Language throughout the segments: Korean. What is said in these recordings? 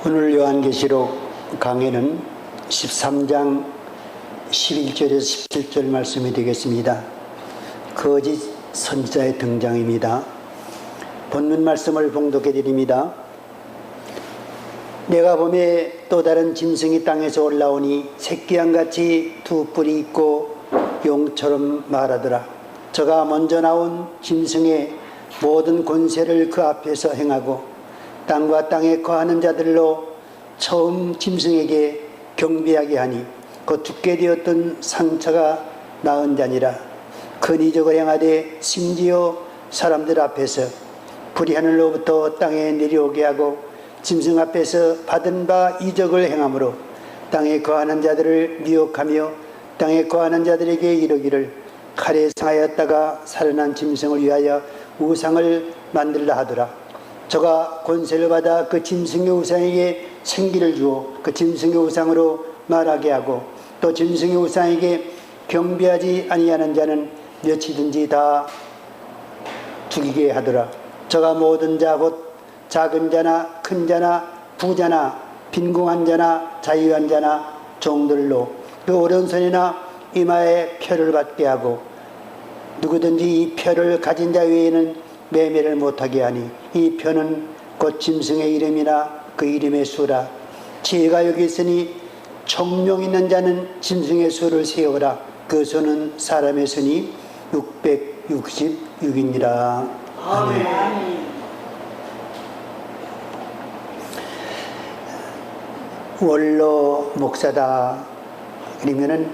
오늘 요한계시록 강해는 13장 11절에서 17절 말씀이 되겠습니다. 거짓 선지자의 등장입니다. 본문 말씀을 봉독해 드립니다. 내가 보매 또 다른 짐승이 땅에서 올라오니 새끼양같이 두 뿔이 있고 용처럼 말하더라. 저가 먼저 나온 짐승의 모든 권세를 그 앞에서 행하고 땅과 땅에 거하는 자들로 처음 짐승에게 경배하게 하니 그 죽게 되었던 상처가 나은 자니라. 큰 이적을 행하되 심지어 사람들 앞에서 불이 하늘로부터 땅에 내려오게 하고 짐승 앞에서 받은 바 이적을 행함으로 땅에 거하는 자들을 미혹하며 땅에 거하는 자들에게 이르기를 칼에 상하였다가 살아난 짐승을 위하여 우상을 만들라 하더라. 저가 권세를 받아 그 짐승의 우상에게 생기를 주어 그 짐승의 우상으로 말하게 하고 또 짐승의 우상에게 경배하지 아니하는 자는 몇이든지 다 죽이게 하더라. 저가 모든 자 곧 작은 자나 큰 자나 부자나 빈궁한 자나 자유한 자나 종들로 그 오른손이나 이마에 표를 받게 하고 누구든지 이 표를 가진 자 외에는 매매를 못하게 하니 이 표는 곧 짐승의 이름이나 그 이름의 수라. 지혜가 여기 있으니 총명 있는 자는 짐승의 수를 세어라. 그 수는 사람의 수니 666이니라. 아멘. 원로 목사다 그러면은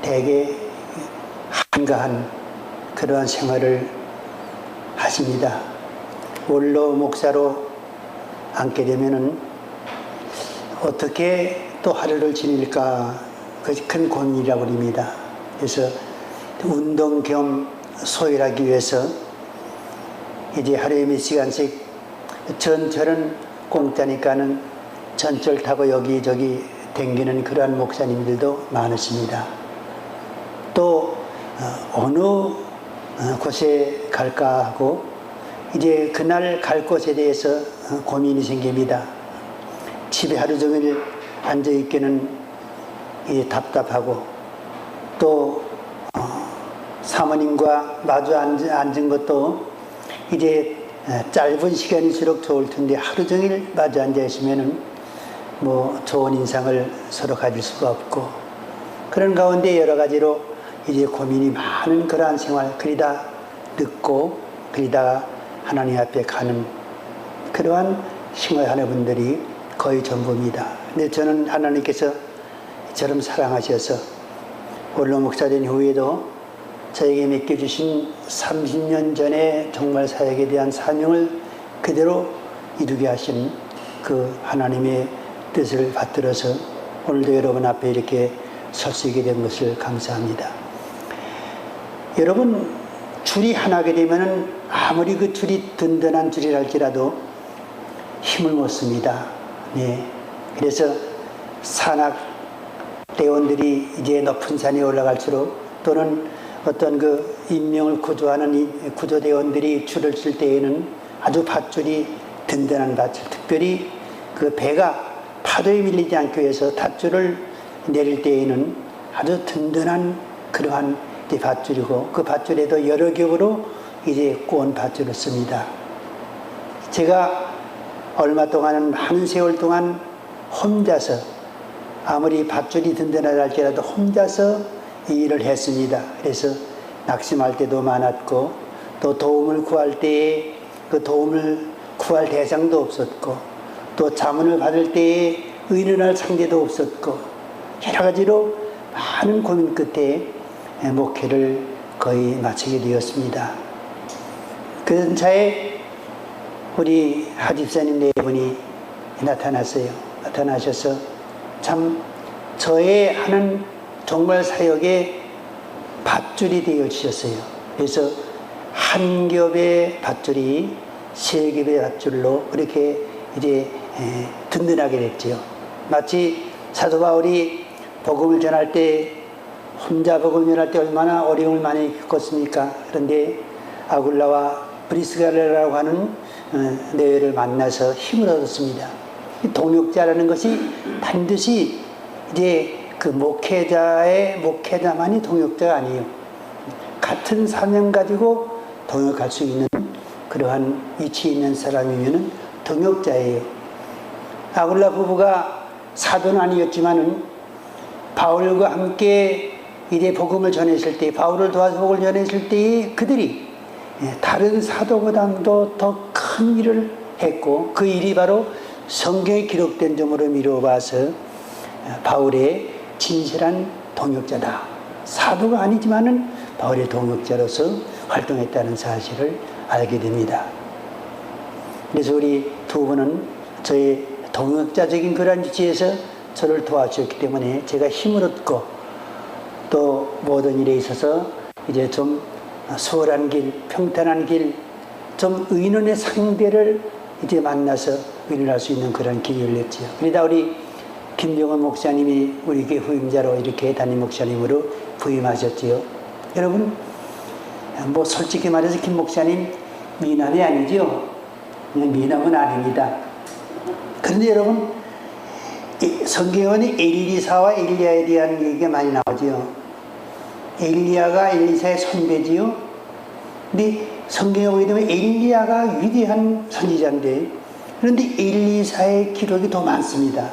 대개 한가한 그러한 생활을 하십니다. 원로 목사로 앉게 되면은 어떻게 또 하루를 지낼까 그것이 큰 고민이라고 합니다. 그래서 운동 겸 소일하기 위해서 이제 하루에 몇 시간씩 전철은 공짜니까는 전철 타고 여기저기 댕기는 그러한 목사님들도 많으십니다. 또 어느 곳에 갈까 하고 이제 그날 갈 곳에 대해서 고민이 생깁니다. 집에 하루 종일 앉아있기는 이제 답답하고 또 사모님과 마주 앉은 것도 이제 짧은 시간일수록 좋을 텐데 하루 종일 마주 앉아 있으면은 뭐 좋은 인상을 서로 가질 수가 없고 그런 가운데 여러 가지로 이제 고민이 많은 그러한 생활 그리다 늦고 그리다 하나님 앞에 가는 그러한 생활하는 분들이 거의 전부입니다. 근데 저는 하나님께서 저를 사랑하셔서 원로 목사 된 후에도 저에게 맡겨주신 30년 전에 정말 사역에 대한 사명을 그대로 이루게 하신 그 하나님의 뜻을 받들어서 오늘도 여러분 앞에 이렇게 설 수 있게 된 것을 감사합니다. 여러분 줄이 하나게 되면 아무리 그 줄이 든든한 줄이랄지라도 힘을 못 씁니다. 네. 그래서 산악 대원들이 이제 높은 산에 올라갈수록 또는 어떤 그 인명을 구조하는 이 구조대원들이 줄을 쓸 때에는 아주 밧줄이 든든한 밧줄, 특별히 그 배가 파도에 밀리지 않기 위해서 밧줄을 내릴 때에는 아주 든든한 그러한 밧줄이고 그 밧줄에도 여러 겹으로 이제 꼬은 밧줄을 씁니다. 제가 얼마 동안은 많은 세월 동안 혼자서 아무리 밧줄이 든든하다 할지라도 혼자서 이 일을 했습니다. 그래서 낙심할 때도 많았고 또 도움을 구할 때에 그 도움을 구할 대상도 없었고 또 자문을 받을 때에 의논할 상대도 없었고 여러 가지로 많은 고민 끝에 목회를 거의 마치게 되었습니다. 그런 차에 우리 하집사님 네 분이 나타났어요. 나타나셔서 참 저의 하는 정말 사역의 밧줄이 되어 주셨어요. 그래서 한 겹의 밧줄이 세 겹의 밧줄로 그렇게 이제 든든하게 됐지요. 마치 사도 바울이 복음을 전할 때 혼자 복음을 전할 때 얼마나 어려움을 많이 겪었습니까? 그런데 아굴라와 브리스가라라고 하는 내외를 만나서 힘을 얻었습니다. 이 동역자라는 것이 반드시 이제 그 목회자만이 동역자가 아니에요. 같은 사명 가지고 동역할 수 있는 그러한 위치에 있는 사람이면은 동역자예요. 아굴라 부부가 사도는 아니었지만은 바울과 함께 이제 복음을 전했을 때, 바울을 도와서 복음을 전했을 때에 그들이 다른 사도보다도 더 큰 일을 했고, 그 일이 바로 성경에 기록된 점으로 미뤄봐서 바울의 진실한 동역자다. 사도가 아니지만은 바울의 동역자로서 활동했다는 사실을 알게 됩니다. 그래서 우리 두 분은 저의 동역자적인 그런 위치에서 저를 도와주셨기 때문에 제가 힘을 얻고 또 모든 일에 있어서 이제 좀 수월한 길, 평탄한 길, 좀 의논의 상대를 이제 만나서 의논할 수 있는 그런 기회를 냈지요. 그러다 우리 김정은 목사님이 우리 교회 후임자로 이렇게 담임 목사님으로 부임하셨지요. 여러분, 뭐 솔직히 말해서 김 목사님 미남이 아니죠. 미남은 아닙니다. 그런데 여러분, 성경에 엘리사와 엘리야에 대한 얘기가 많이 나오죠. 엘리야가 엘리사의 선배지요. 근데 성경에 보게 되면 엘리야가 위대한 선지자인데, 그런데 엘리사의 기록이 더 많습니다.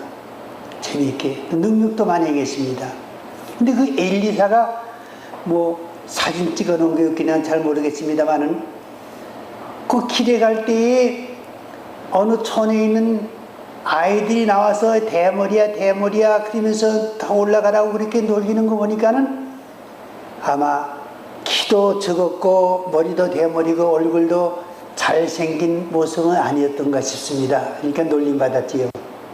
재미있게 능력도 많이 행했습니다. 근데 그 엘리사가 뭐 사진 찍어 놓은 게 없기는 잘 모르겠습니다만은 그 길에 갈 때에 어느 촌에 있는 아이들이 나와서 대머리야 대머리야 그러면서 다 올라가라고 그렇게 놀리는 거 보니까는 아마 키도 적었고 머리도 대머리고 얼굴도 잘생긴 모습은 아니었던가 싶습니다. 그러니까 놀림받았지요.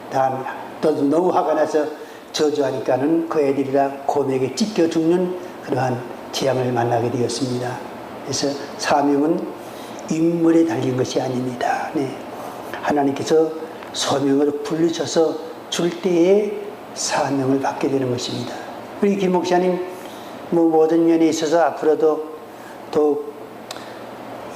다음에 또 너무 화가 나서 저주하니까는 그 애들이 다 곰에게 찢겨 죽는 그러한 재앙을 만나게 되었습니다. 그래서 사명은 인물에 달린 것이 아닙니다. 네. 하나님께서 소명을 부르셔서 줄 때에 사명을 받게 되는 것입니다. 우리 김 목사님 뭐 모든 면에 있어서 앞으로도 더욱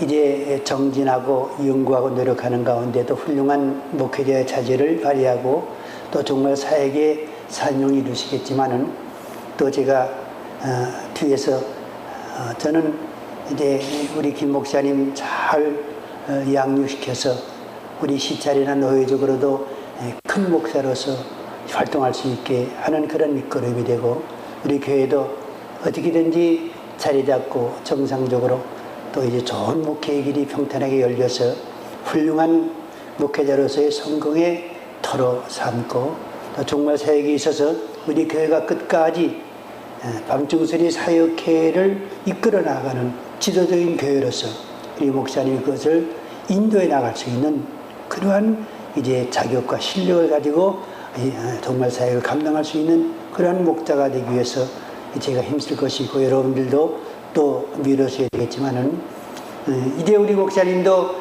이제 정진하고 연구하고 노력하는 가운데도 훌륭한 목회자의 자질을 발휘하고 또 정말 사역의 사명을 이루시겠지만은 또 제가 뒤에서 저는 이제 우리 김 목사님 잘 양육시켜서 우리 시찰이나 노예적으로도 큰 목사로서 활동할 수 있게 하는 그런 밑거름이 되고 우리 교회도 어떻게든지 자리 잡고 정상적으로 또 이제 좋은 목회의 길이 평탄하게 열려서 훌륭한 목회자로서의 성공의 터로 삼고 또 정말 사역에 있어서 우리 교회가 끝까지 밤중설이 사역회를 이끌어 나가는 지도적인 교회로서 우리 목사님이 그것을 인도해 나갈 수 있는 그러한 이제 자격과 실력을 가지고 정말 사역을 감당할 수 있는 그러한 목자가 되기 위해서 제가 힘쓸 것이고 여러분들도 또 밀어줘야 되겠지만은 이제 우리 목사님도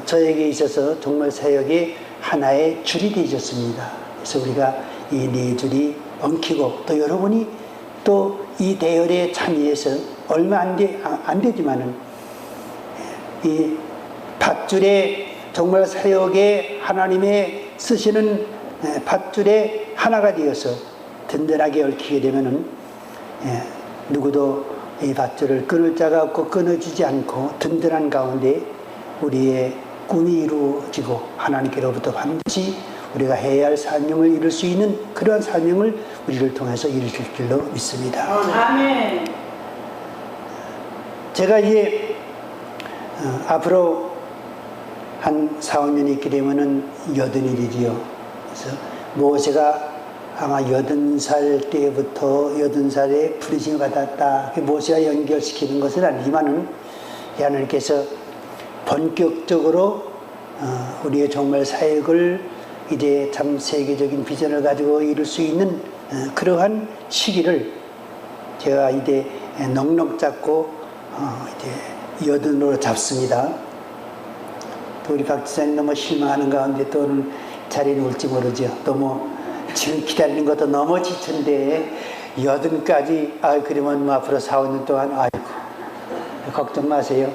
저에게 있어서 정말 사역의 하나의 줄이 되셨습니다. 그래서 우리가 이 네 줄이 엉키고 또 여러분이 또 이 대열에 참여해서 얼마 안 되지만은 이 밧줄에 정말 사역에 하나님의 쓰시는 밧줄에 하나가 되어서 든든하게 얽히게 되면은 누구도 이 밧줄을 끊을 자가 없고 끊어지지 않고 든든한 가운데 우리의 꿈이 이루어지고 하나님께로부터 반드시 우리가 해야 할 사명을 이룰 수 있는 그러한 사명을 우리를 통해서 이루실 줄로 믿습니다. 아멘. 제가 이제 앞으로 한 4, 5년이 있게 되면은 80일이지요. 그래서 모세가 아마 80살 때부터 80살에 부르심을 받았다. 모세와 연결시키는 것은 아니지만은 하나님께서 본격적으로 우리의 정말 사역을 이제 참 세계적인 비전을 가지고 이룰 수 있는 그러한 시기를 제가 이제 넉넉 잡고 이제 80으로 잡습니다. 또 우리 박 지사님 너무 실망하는 가운데 또 오늘 자리는 올지 모르죠. 너무 지금 기다리는 것도 너무 지친데 80까지 그러면 뭐 앞으로 4, 5년 동안 아이고 걱정 마세요.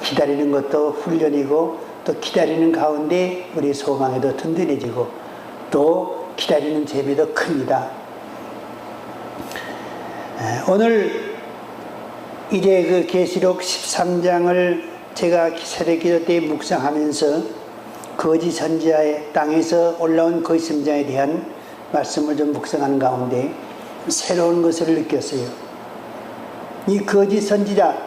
기다리는 것도 훈련이고 또 기다리는 가운데 우리 소망에도 든든해지고 또 기다리는 재미도 큽니다. 오늘 이제 그 계시록 13장을 제가 새벽기도 때 묵상하면서 거짓 선지자의 땅에서 올라온 거짓 선지자에 대한 말씀을 좀 묵상하는 가운데 새로운 것을 느꼈어요. 이 거짓 선지자,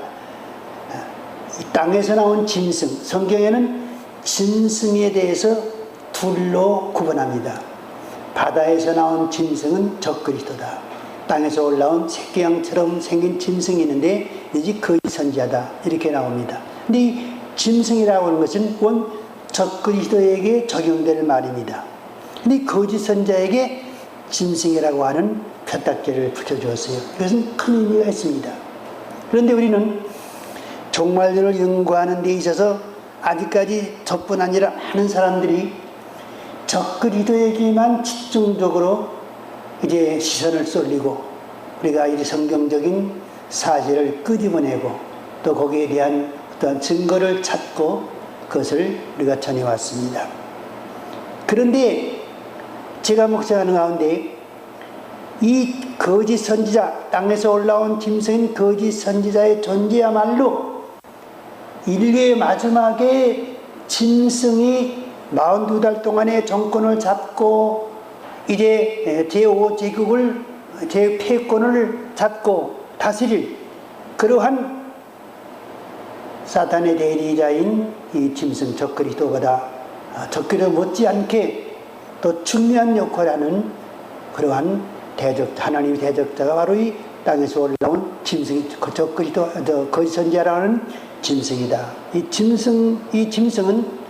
이 땅에서 나온 짐승, 성경에는 짐승에 대해서 둘로 구분합니다. 바다에서 나온 짐승은 적그리스도다. 땅에서 올라온 새끼양처럼 생긴 짐승이 있는데 이제 거짓 선지자다, 이렇게 나옵니다. 근데 이 짐승이라고 하는 것은 원 적그리스도에게 적용될 말입니다. 근데 거짓 선지자에게 짐승이라고 하는 표딱지를 붙여주었어요. 이것은 큰 의미가 있습니다. 그런데 우리는 종말론을 연구하는 데 있어서 아직까지 저뿐 아니라 많은 사람들이 적그리스도에게만 집중적으로 이제 시선을 쏠리고 우리가 이 성경적인 사실을 끄집어내고 또 거기에 대한 어떤 증거를 찾고 그것을 우리가 전해왔습니다. 그런데 제가 묵상하는 가운데 이 거짓 선지자, 땅에서 올라온 짐승인 거짓 선지자의 존재야말로 인류의 마지막에 짐승이 42달 동안의 정권을 잡고 이제 제5제국을 제 패권을 잡고 다스릴 그러한 사탄의 대리자인 이 짐승 적그리스도보다 적그리스도 못지않게 또 중요한 역할을 하는 그러한 하나님의 대적자가 바로 이 땅에서 올라온 짐승이 적그리스도 거짓 선지자라는 짐승이다. 이 짐승은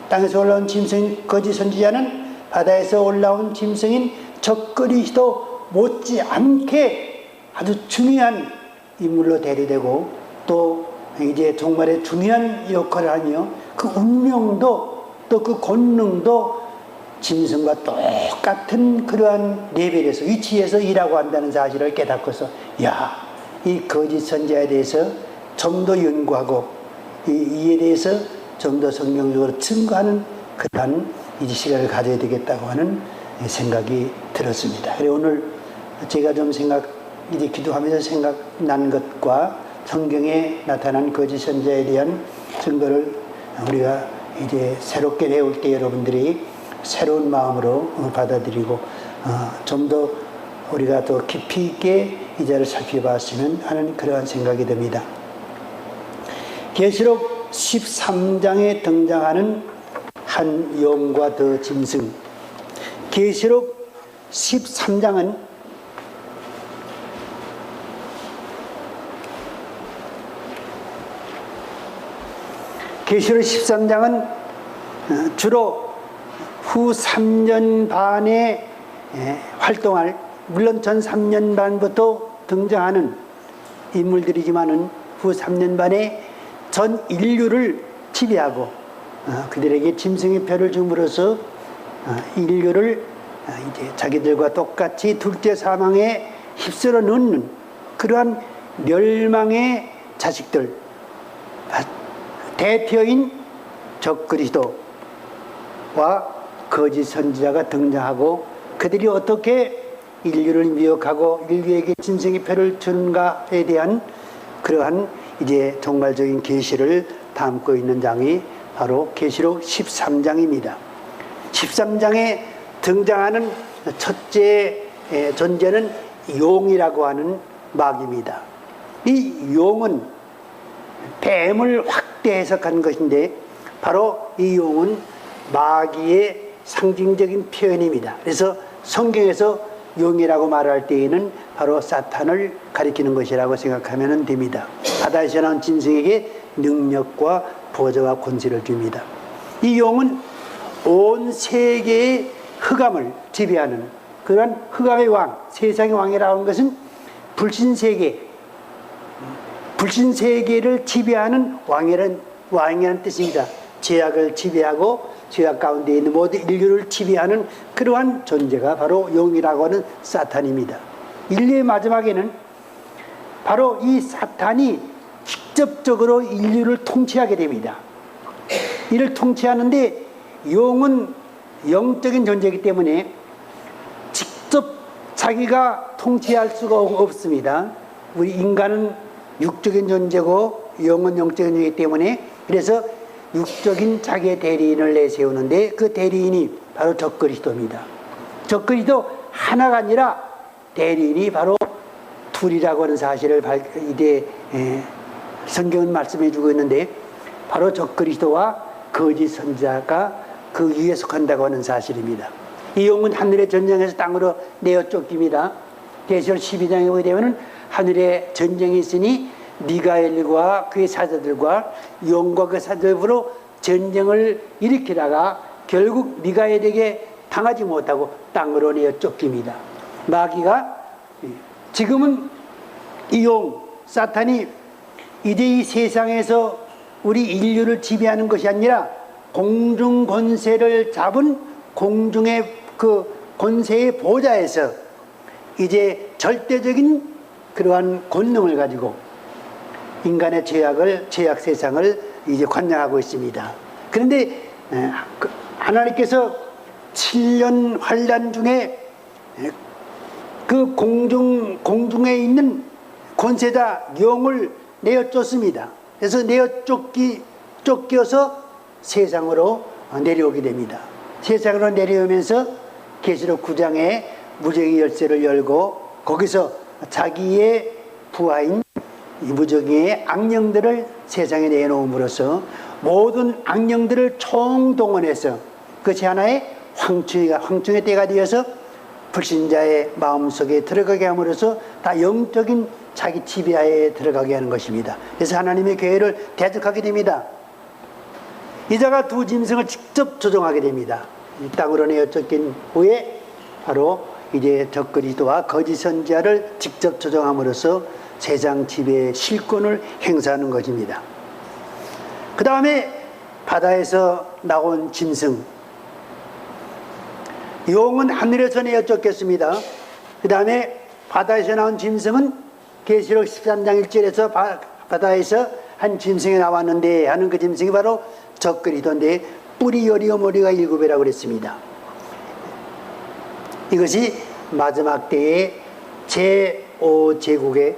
땅에서 올라온 짐승인 거짓 선지자는 바다에서 올라온 짐승인 적그리스도 못지않게 아주 중요한 인물로 대리되고 또 이제 정말의 중요한 역할을 하며 그 운명도 또 그 권능도 짐승과 똑같은 그러한 레벨에서 위치에서 일하고 한다는 사실을 깨닫고서 이 거짓 선지자에 대해서 좀 더 연구하고 이에 대해서 좀 더 성경적으로 증거하는 그러한 이 시간을 가져야 되겠다고 하는 생각이 들었습니다. 그래서 오늘 제가 좀 이제 기도하면서 생각난 것과 성경에 나타난 거짓 선지자에 대한 증거를 우리가 이제 새롭게 배울 때 여러분들이 새로운 마음으로 받아들이고 좀 더 우리가 더 깊이 있게 이 자를 살펴봤으면 하는 그러한 생각이 듭니다. 계시록 13장에 등장하는 한 용과 더 짐승. 계시록 13장은 주로 후 3년 반에 활동할, 물론 전 3년 반부터 등장하는 인물들이지만은 후 3년 반에 전 인류를 지배하고 그들에게 짐승의 표를 줌으로써 인류를 이제 자기들과 똑같이 둘째 사망에 휩쓸어 넣는 그러한 멸망의 자식들, 대표인 적그리스도와 거짓 선지자가 등장하고 그들이 어떻게 인류를 미혹하고 인류에게 짐승의 표를 주는가에 대한 그러한 이제 종말적인 계시를 담고 있는 장이 바로 계시록 13장입니다. 13장에 등장하는 첫째 존재는 용이라고 하는 마귀입니다. 이 용은 뱀을 확대 해석한 것인데 바로 이 용은 마귀의 상징적인 표현입니다. 그래서 성경에서 용이라고 말할 때에는 바로 사탄을 가리키는 것이라고 생각하면 됩니다. 바다에서 나온 짐승에게 능력과 보좌와 권세를 줍니다. 이 용은 온 세계의 흑암을 지배하는 그러한 흑암의 왕, 세상의 왕이라고 하는 것은 불신세계를 지배하는 왕이라는 뜻입니다. 죄악을 지배하고 죄악 가운데 있는 모든 인류를 지배하는 그러한 존재가 바로 용이라고 하는 사탄입니다. 인류의 마지막에는 바로 이 사탄이 직접적으로 인류를 통치하게 됩니다. 이를 통치하는데 용은 영적인 존재이기 때문에 직접 자기가 통치할 수가 없습니다. 우리 인간은 육적인 존재고 영은 영적인 존재이기 때문에, 그래서 육적인 자기의 대리인을 내세우는데 그 대리인이 바로 적그리스도입니다. 적그리스도 하나가 아니라 대리인이 바로 둘이라고 하는 사실을 이제 성경은 말씀해 주고 있는데, 바로 적그리스도와 거짓 선지자가 그 위에 속한다고 하는 사실입니다. 이 영은 하늘의 전쟁에서 땅으로 내어 쫓깁니다. 계시록 12장에 보게 되면 하늘에 전쟁이 있으니 미가엘과 그의 사자들과 용과 그 사자들로 전쟁을 일으키다가 결국 미가엘에게 당하지 못하고 땅으로 내어 쫓깁니다. 마귀가 지금은 이 용 사탄이 이제 이 세상에서 우리 인류를 지배하는 것이 아니라 공중 권세를 잡은 공중의 그 권세의 보좌에서 이제 절대적인 그러한 권능을 가지고 인간의 죄악 세상을 이제 관장하고 있습니다. 그런데 하나님께서 7년 환란 중에 그 공중에 있는 권세자 영을 내어 쫓습니다. 그래서 내어 쫓겨서 세상으로 내려오게 됩니다. 세상으로 내려오면서 계시록 9장에 무정의 열쇠를 열고 거기서 자기의 부하인 무정의 악령들을 세상에 내놓음으로써 모든 악령들을 총동원해서 그것이 하나의 황충의 때가 되어서 불신자의 마음속에 들어가게 함으로써 다 영적인 자기 지배하에 들어가게 하는 것입니다. 그래서 하나님의 교회를 대적하게 됩니다. 이자가 두 짐승을 직접 조종하게 됩니다. 이 땅으로 내어 쫓긴 후에 바로 이제 적그리스도와 거짓 선지자를 직접 조종함으로써 세상 지배의 실권을 행사하는 것입니다. 그 다음에 바다에서 나온 짐승, 용은 하늘에서 내어 쫓겼습니다. 그 다음에 바다에서 나온 짐승은 계시록 13장 1절에서 바다에서 한 짐승이 나왔는데 하는 그 짐승이 바로 적그리스도인데 뿔이 여리고 머리가 7이라고 그랬습니다. 이것이 마지막 때의 제5제국의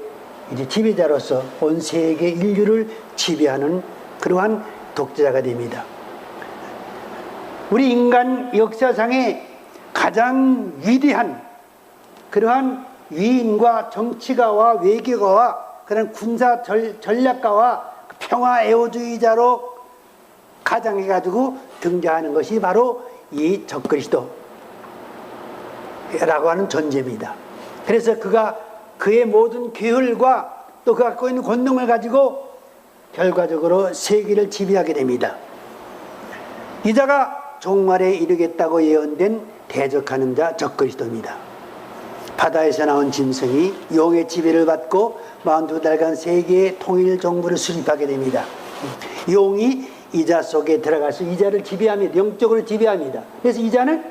이제 지배자로서 온 세계 인류를 지배하는 그러한 독재자가 됩니다. 우리 인간 역사상에 가장 위대한 그러한 위인과 정치가와 외교가와 그런 군사 전략가와 평화 애호주의자로 가장해가지고 등장하는 것이 바로 이 적그리스도라고 하는 존재입니다. 그래서 그의 모든 계율과 또 그가 갖고 있는 권능을 가지고 결과적으로 세계를 지배하게 됩니다. 이자가 종말에 이르겠다고 예언된 대적하는 자 적그리스도입니다. 바다에서 나온 짐승이 용의 지배를 받고 42달간 세계의 통일 정부를 수립하게 됩니다. 용이 이자 속에 들어가서 이자를 지배합니다. 영적으로 지배합니다. 그래서 이자는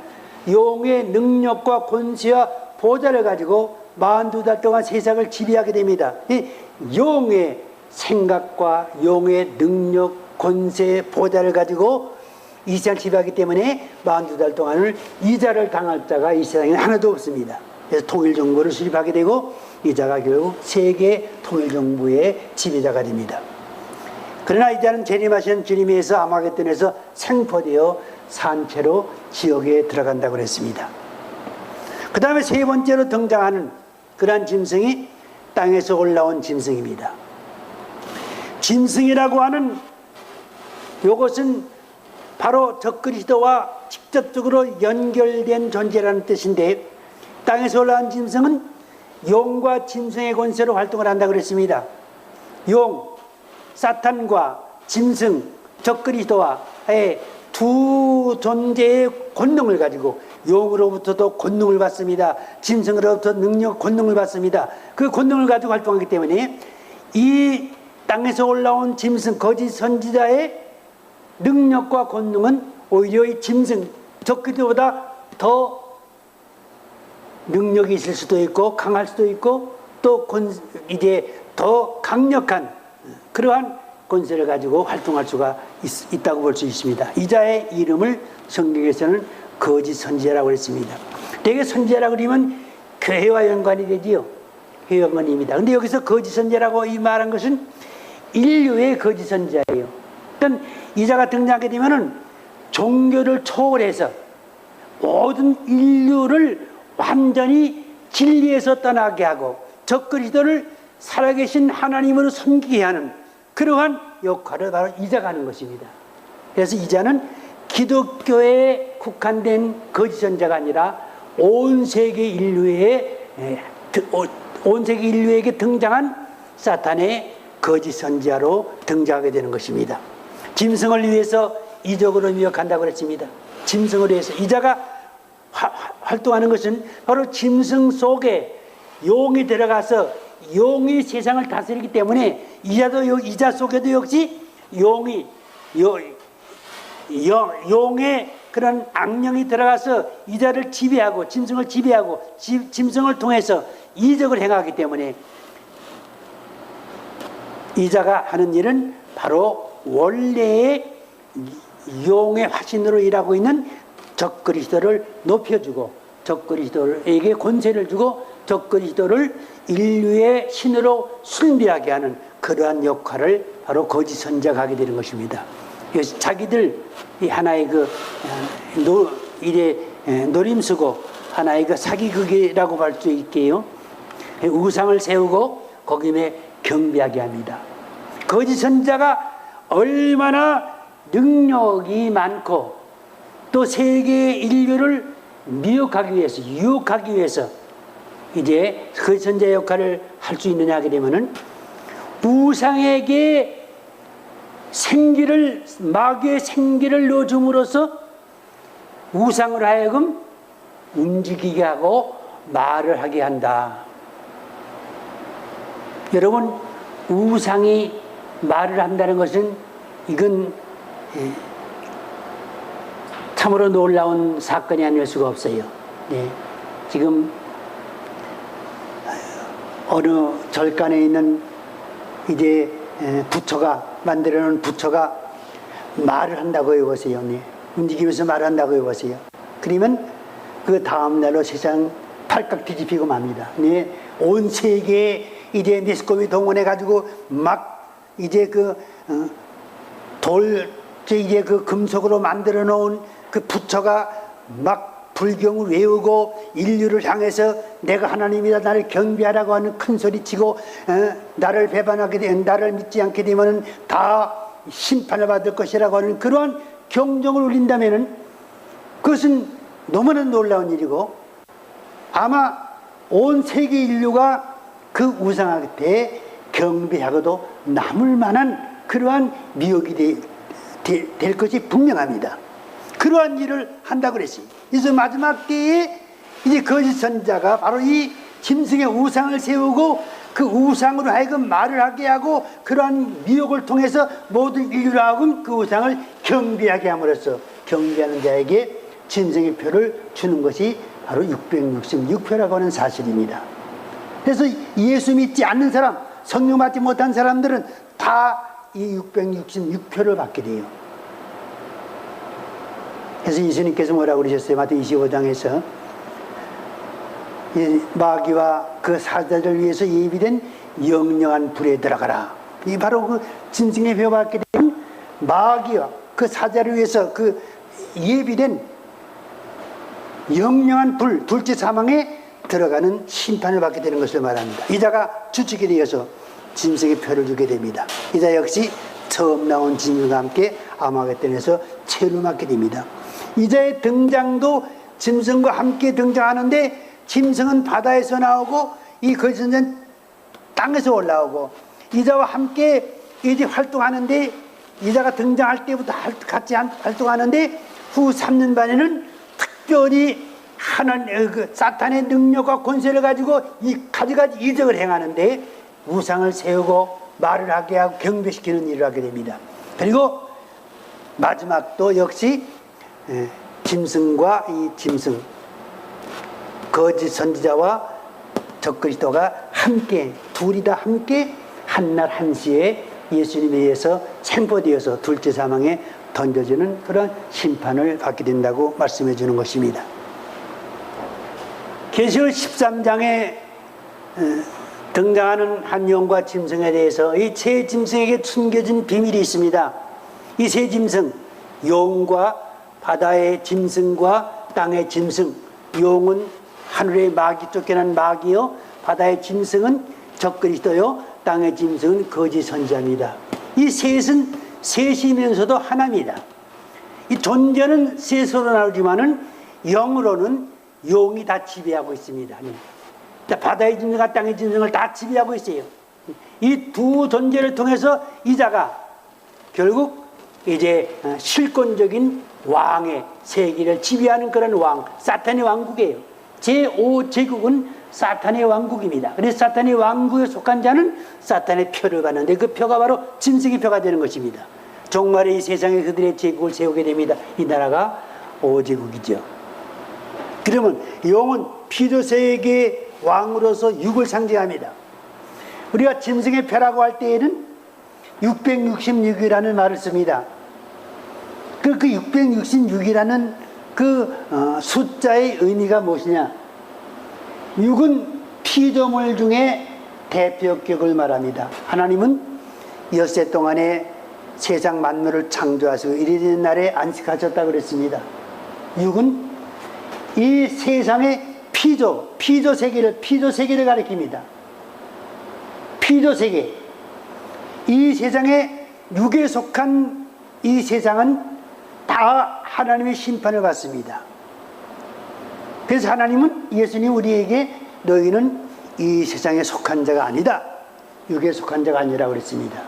용의 능력과 권세와 보좌를 가지고 42달 동안 세상을 지배하게 됩니다. 이 용의 생각과 용의 능력, 권세, 보좌를 가지고 이 세상을 지배하기 때문에 42달 동안을 이자를 당할 자가 이 세상에 하나도 없습니다. 그래서 통일정부를 수립하게 되고 이자가 결국 세계 통일정부의 지배자가 됩니다. 그러나 이자는 재림하신 주님에서 아마겟돈에서 생포되어 산채로 지옥에 들어간다고 그랬습니다. 그 다음에 세 번째로 등장하는 그러한 짐승이 땅에서 올라온 짐승입니다. 짐승이라고 하는 이것은 바로 적그리스도와 직접적으로 연결된 존재라는 뜻인데, 땅에서 올라온 짐승은 용과 짐승의 권세로 활동을 한다고 그랬습니다. 용, 사탄과 짐승, 적그리스도와의 두 존재의 권능을 가지고 용으로부터도 권능을 받습니다. 짐승으로부터 능력, 권능을 받습니다. 그 권능을 가지고 활동하기 때문에 이 땅에서 올라온 짐승, 거짓 선지자의 능력과 권능은 오히려 이 짐승, 적그리스도보다 더 능력이 있을 수도 있고 강할 수도 있고 또 이제 더 강력한 그러한 권세를 가지고 활동할 수가 있다고 볼 수 있습니다. 이자의 이름을 성경에서는 거짓 선지자라고 했습니다. 대개 선지자라고 그러면 교회와 연관이 되지요. 교회 연관입니다. 근데 여기서 거짓 선지자라고 이 말한 것은 인류의 거짓 선지자예요. 일단 이자가 등장하게 되면은 종교를 초월해서 모든 인류를 완전히 진리에서 떠나게 하고 적 그리스도를 살아계신 하나님으로 섬기게 하는 그러한 역할을 바로 이자가 하는 것입니다. 그래서 이자는 기독교에 국한된 거짓 선지자가 아니라 온 세계 인류에게 등장한 사탄의 거짓 선지자로 등장하게 되는 것입니다. 짐승을 위해서 이적으로 미혹한다고 그랬습니다. 짐승을 위해서 이자가 활동하는 것은 바로 짐승 속에 용이 들어가서 용이 세상을 다스리기 때문에 이자 속에도 역시 용의 그런 악령이 들어가서 이자를 지배하고 짐승을 지배하고 짐승을 통해서 이적을 행하기 때문에 이자가 하는 일은 바로 원래의 용의 화신으로 일하고 있는 적 그리스도를 높여주고 적 그리스도에게 권세를 주고 적 그리스도를 인류의 신으로 숭배하게 하는 그러한 역할을 바로 거짓 선지자가 하게 되는 것입니다. 자기들 하나의 노림수고 하나의 사기극이라고 할 수 있게요. 우상을 세우고 거기에 경배하게 합니다. 거짓 선지자가 얼마나 능력이 많고 또 세계의 인류를 미혹하기 위해서 유혹하기 위해서 이제 거짓 선지자 역할을 할 수 있느냐 하게 되면은 우상에게 마귀의 생기를 넣어줌으로써 우상을 하여금 움직이게 하고 말을 하게 한다. 여러분, 우상이 말을 한다는 것은 이건 참으로 놀라운 사건이 아닐 수가 없어요. 네. 지금 어느 절간에 있는 이제 부처가 만들어 놓은 부처가 말을 한다고 해보세요. 네. 움직이면서 말한다고 해보세요. 그러면 그 다음날로 세상 팔깍 뒤집히고 맙니다. 네. 온 세계에 이제 메스코비 동원해 가지고 막 이제 이제 그 금속으로 만들어 놓은 그 부처가 막 불경을 외우고 인류를 향해서 내가 하나님이다 나를 경배하라고 하는 큰 소리 치고 나를 배반하게 되면 나를 믿지 않게 되면 다 심판을 받을 것이라고 하는 그러한 경종을 울린다면은 그것은 너무나 놀라운 일이고 아마 온 세계 인류가 그 우상한테 경배하고도 남을 만한 그러한 미혹이 될 것이 분명합니다. 그러한 일을 한다고 그랬어요. 그래서 마지막 때에 이제 거짓 선지자가 바로 이 짐승의 우상을 세우고 그 우상으로 하여금 말을 하게 하고 그러한 미혹을 통해서 모든 인류로 하여금 그 우상을 경배하게 함으로써 경배하는 자에게 짐승의 표를 주는 것이 바로 666표라고 하는 사실입니다. 그래서 예수 믿지 않는 사람, 성령 받지 못한 사람들은 다 이 666표를 받게 돼요. 그래서 예수님께서 뭐라고 그러셨어요? 마태복음 25장에서 마귀와 그 사자를 위해서 예비된 영영한 불에 들어가라. 이 바로 그 짐승의 표 받게 되면 마귀와 그 사자를 위해서 그 예비된 영영한 불, 둘째 사망에 들어가는 심판을 받게 되는 것을 말합니다. 이자가 주축이 되어서 짐승의 표를 주게 됩니다. 이자 역시 처음 나온 짐승과 함께 아마겟돈에서 채를 맞게 됩니다. 이자의 등장도 짐승과 함께 등장하는데 짐승은 바다에서 나오고 이 거짓 선지자는 땅에서 올라오고 이자와 함께 이제 활동하는데 이자가 등장할 때부터 같이 활동하는데 후 3년 반에는 특별히 사탄의 능력과 권세를 가지고 이 가지가지 이적을 행하는데 우상을 세우고 말을 하게 하고 경배시키는 일을 하게 됩니다. 그리고 마지막도 역시 짐승과 이 짐승 거짓 선지자와 적그리스도가 함께 둘이 다 함께 한날 한시에 예수님에 의해서 생포되어서 둘째 사망에 던져지는 그런 심판을 받게 된다고 말씀해 주는 것입니다. 계시록 13장에 등장하는 한 용과 짐승에 대해서 이 세 짐승에게 숨겨진 비밀이 있습니다. 이 세 짐승, 용과 바다의 짐승과 땅의 짐승, 용은 하늘의 마귀 쫓겨난 마귀요, 바다의 짐승은 적그리스도요, 땅의 짐승은 거짓 선지자입니다. 이 셋은 셋이면서도 하나입니다. 이 존재는 셋으로 나누지만은 영으로는 용이 다 지배하고 있습니다. 바다의 짐승과 땅의 짐승을 다 지배하고 있어요. 이 두 존재를 통해서 이자가 결국 이제 실권적인 왕의 세계를 지배하는 그런 왕, 사탄의 왕국이에요. 제5제국은 사탄의 왕국입니다. 그래서 사탄의 왕국에 속한 자는 사탄의 표를 받는데 그 표가 바로 짐승의 표가 되는 것입니다. 종말에 이 세상에 그들의 제국을 세우게 됩니다. 이 나라가 5제국이죠. 그러면 용은 피조세계의 왕으로서 육을 상징합니다. 우리가 짐승의 표라고 할 때에는 666이라는 말을 씁니다. 그 666이라는 숫자의 의미가 무엇이냐? 6은 피조물 중에 대표격을 말합니다. 하나님은 엿새 동안에 세상 만물을 창조하시고 이르는 날에 안식하셨다고 그랬습니다. 6은 이 세상의 피조세계를 가리킵니다. 피조세계. 이 세상에 육에 속한 이 세상은 다 하나님의 심판을 받습니다. 그래서 하나님은 예수님 우리에게 너희는 이 세상에 속한 자가 아니다. 육에 속한 자가 아니라고 그랬습니다.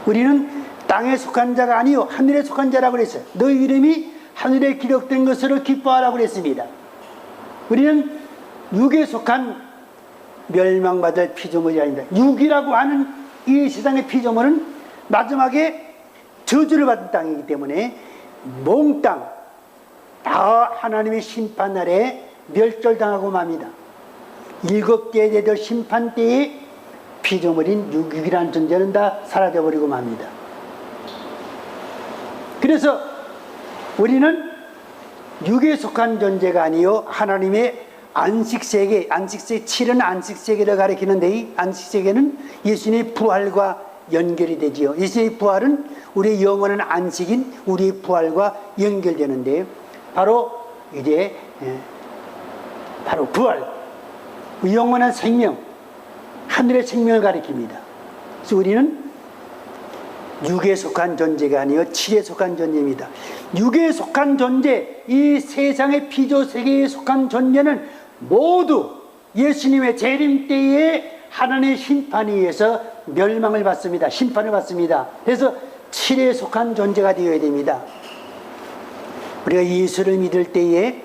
우리는 땅에 속한 자가 아니요 하늘에 속한 자라고 그랬어요. 너희 이름이 하늘에 기록된 것으로 기뻐하라고 그랬습니다. 우리는 육에 속한 멸망받을 피조물이 아니다. 육이라고 하는 이 세상의 피조물은 마지막에 저주를 받은 땅이기 때문에 몽땅 다 하나님의 심판 아래에 멸절당하고 맙니다. 7개의 대절 심판 때에 피조물인 육이라는 존재는 다 사라져버리고 맙니다. 그래서 우리는 육에 속한 존재가 아니요 하나님의 안식세계, 7은 안식세계를 가리키는데 이 안식세계는 예수님의 부활과 연결이 되지요. 예수님의 부활은 우리의 영원한 안식인 우리의 부활과 연결되는데 바로 이제 바로 부활, 영원한 생명, 하늘의 생명을 가리킵니다. 그래서 우리는 육에 속한 존재가 아니요 7에 속한 존재입니다. 육에 속한 존재, 이 세상의 피조세계에 속한 존재는 모두 예수님의 재림 때에 하나님의 심판에 의해서 멸망을 받습니다. 심판을 받습니다. 그래서 7에 속한 존재가 되어야 됩니다. 우리가 예수를 믿을 때에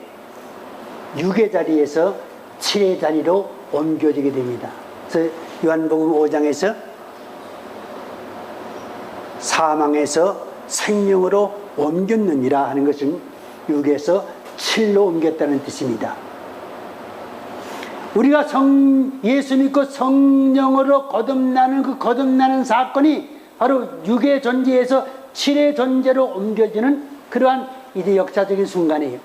6의 자리에서 7의 자리로 옮겨지게 됩니다. 그래서 요한복음 5장에서 사망에서 생명으로 옮겼느니라 하는 것은 6에서 7로 옮겼다는 뜻입니다. 우리가 예수 믿고 성령으로 거듭나는 그 거듭나는 사건이 바로 6의 존재에서 7의 존재로 옮겨지는 그러한 이제 역사적인 순간이에요.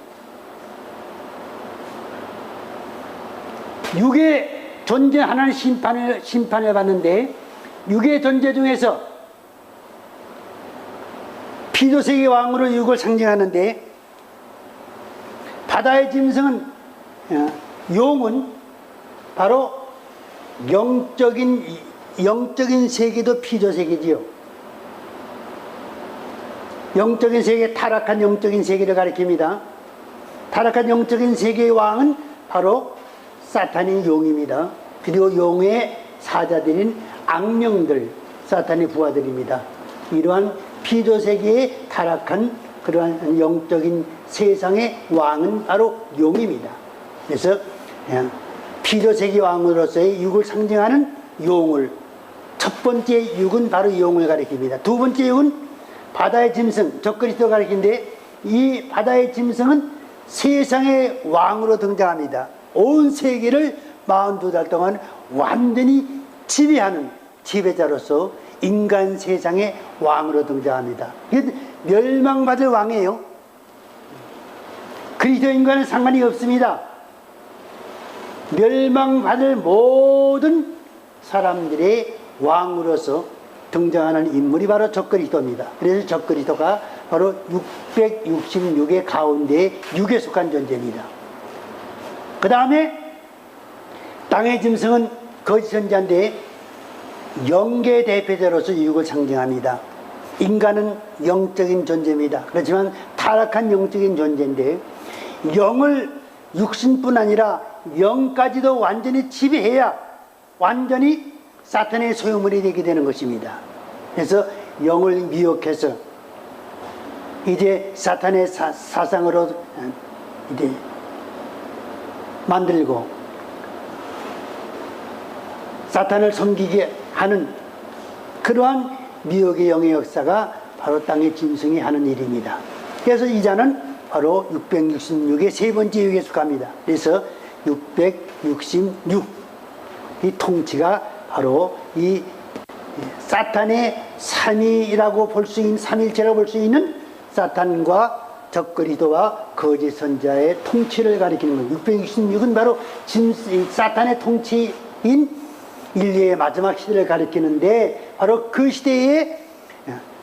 6의 존재 하나는 심판을 받는데 6의 존재 중에서 피조세계 왕으로 6을 상징하는데 바다의 짐승은 용은 바로 영적인 세계도 피조세계지요. 영적인 세계, 타락한 영적인 세계를 가리킵니다. 타락한 영적인 세계의 왕은 바로 사탄인 용입니다. 그리고 용의 사자들인 악령들, 사탄의 부하들입니다. 이러한 피조세계에 타락한 그러한 영적인 세상의 왕은 바로 용입니다. 그래서 피조세계 왕으로서의 육을 상징하는 용을, 첫 번째 육은 바로 용을 가리킵니다. 두 번째 육은 바다의 짐승, 적그리스도를 가리키는데 이 바다의 짐승은 세상의 왕으로 등장합니다. 온 세계를 42달 동안 완전히 지배하는 지배자로서 인간 세상의 왕으로 등장합니다. 멸망받을 왕이에요. 그리스도인과는 상관이 없습니다. 멸망받을 모든 사람들의 왕으로서 등장하는 인물이 바로 적그리스도입니다. 그래서 적그리스도가 바로 666의 가운데 6에 속한 존재입니다. 그 다음에 땅의 짐승은 거짓 선지자인데 영계 대표자로서 육을 상징합니다. 인간은 영적인 존재입니다. 그렇지만 타락한 영적인 존재인데 영을 육신뿐 아니라 영까지도 완전히 지배해야 완전히 사탄의 소유물이 되게 되는 것입니다. 그래서 영을 미혹해서 이제 사탄의 사상으로 이제 만들고 사탄을 섬기게 하는 그러한 미혹의 영의 역사가 바로 땅의 짐승이 하는 일입니다. 그래서 이 자는 바로 666의 세 번째 육에 속합니다. 그래서 666, 이 통치가 바로 이 사탄의 삼위라고 볼 수 있는, 삼일체라고 볼 수 있는 사탄과 적그리스도와 거짓 선자의 통치를 가리키는 겁니다. 666은 바로 사탄의 통치인 인류의 마지막 시대를 가리키는데 바로 그 시대에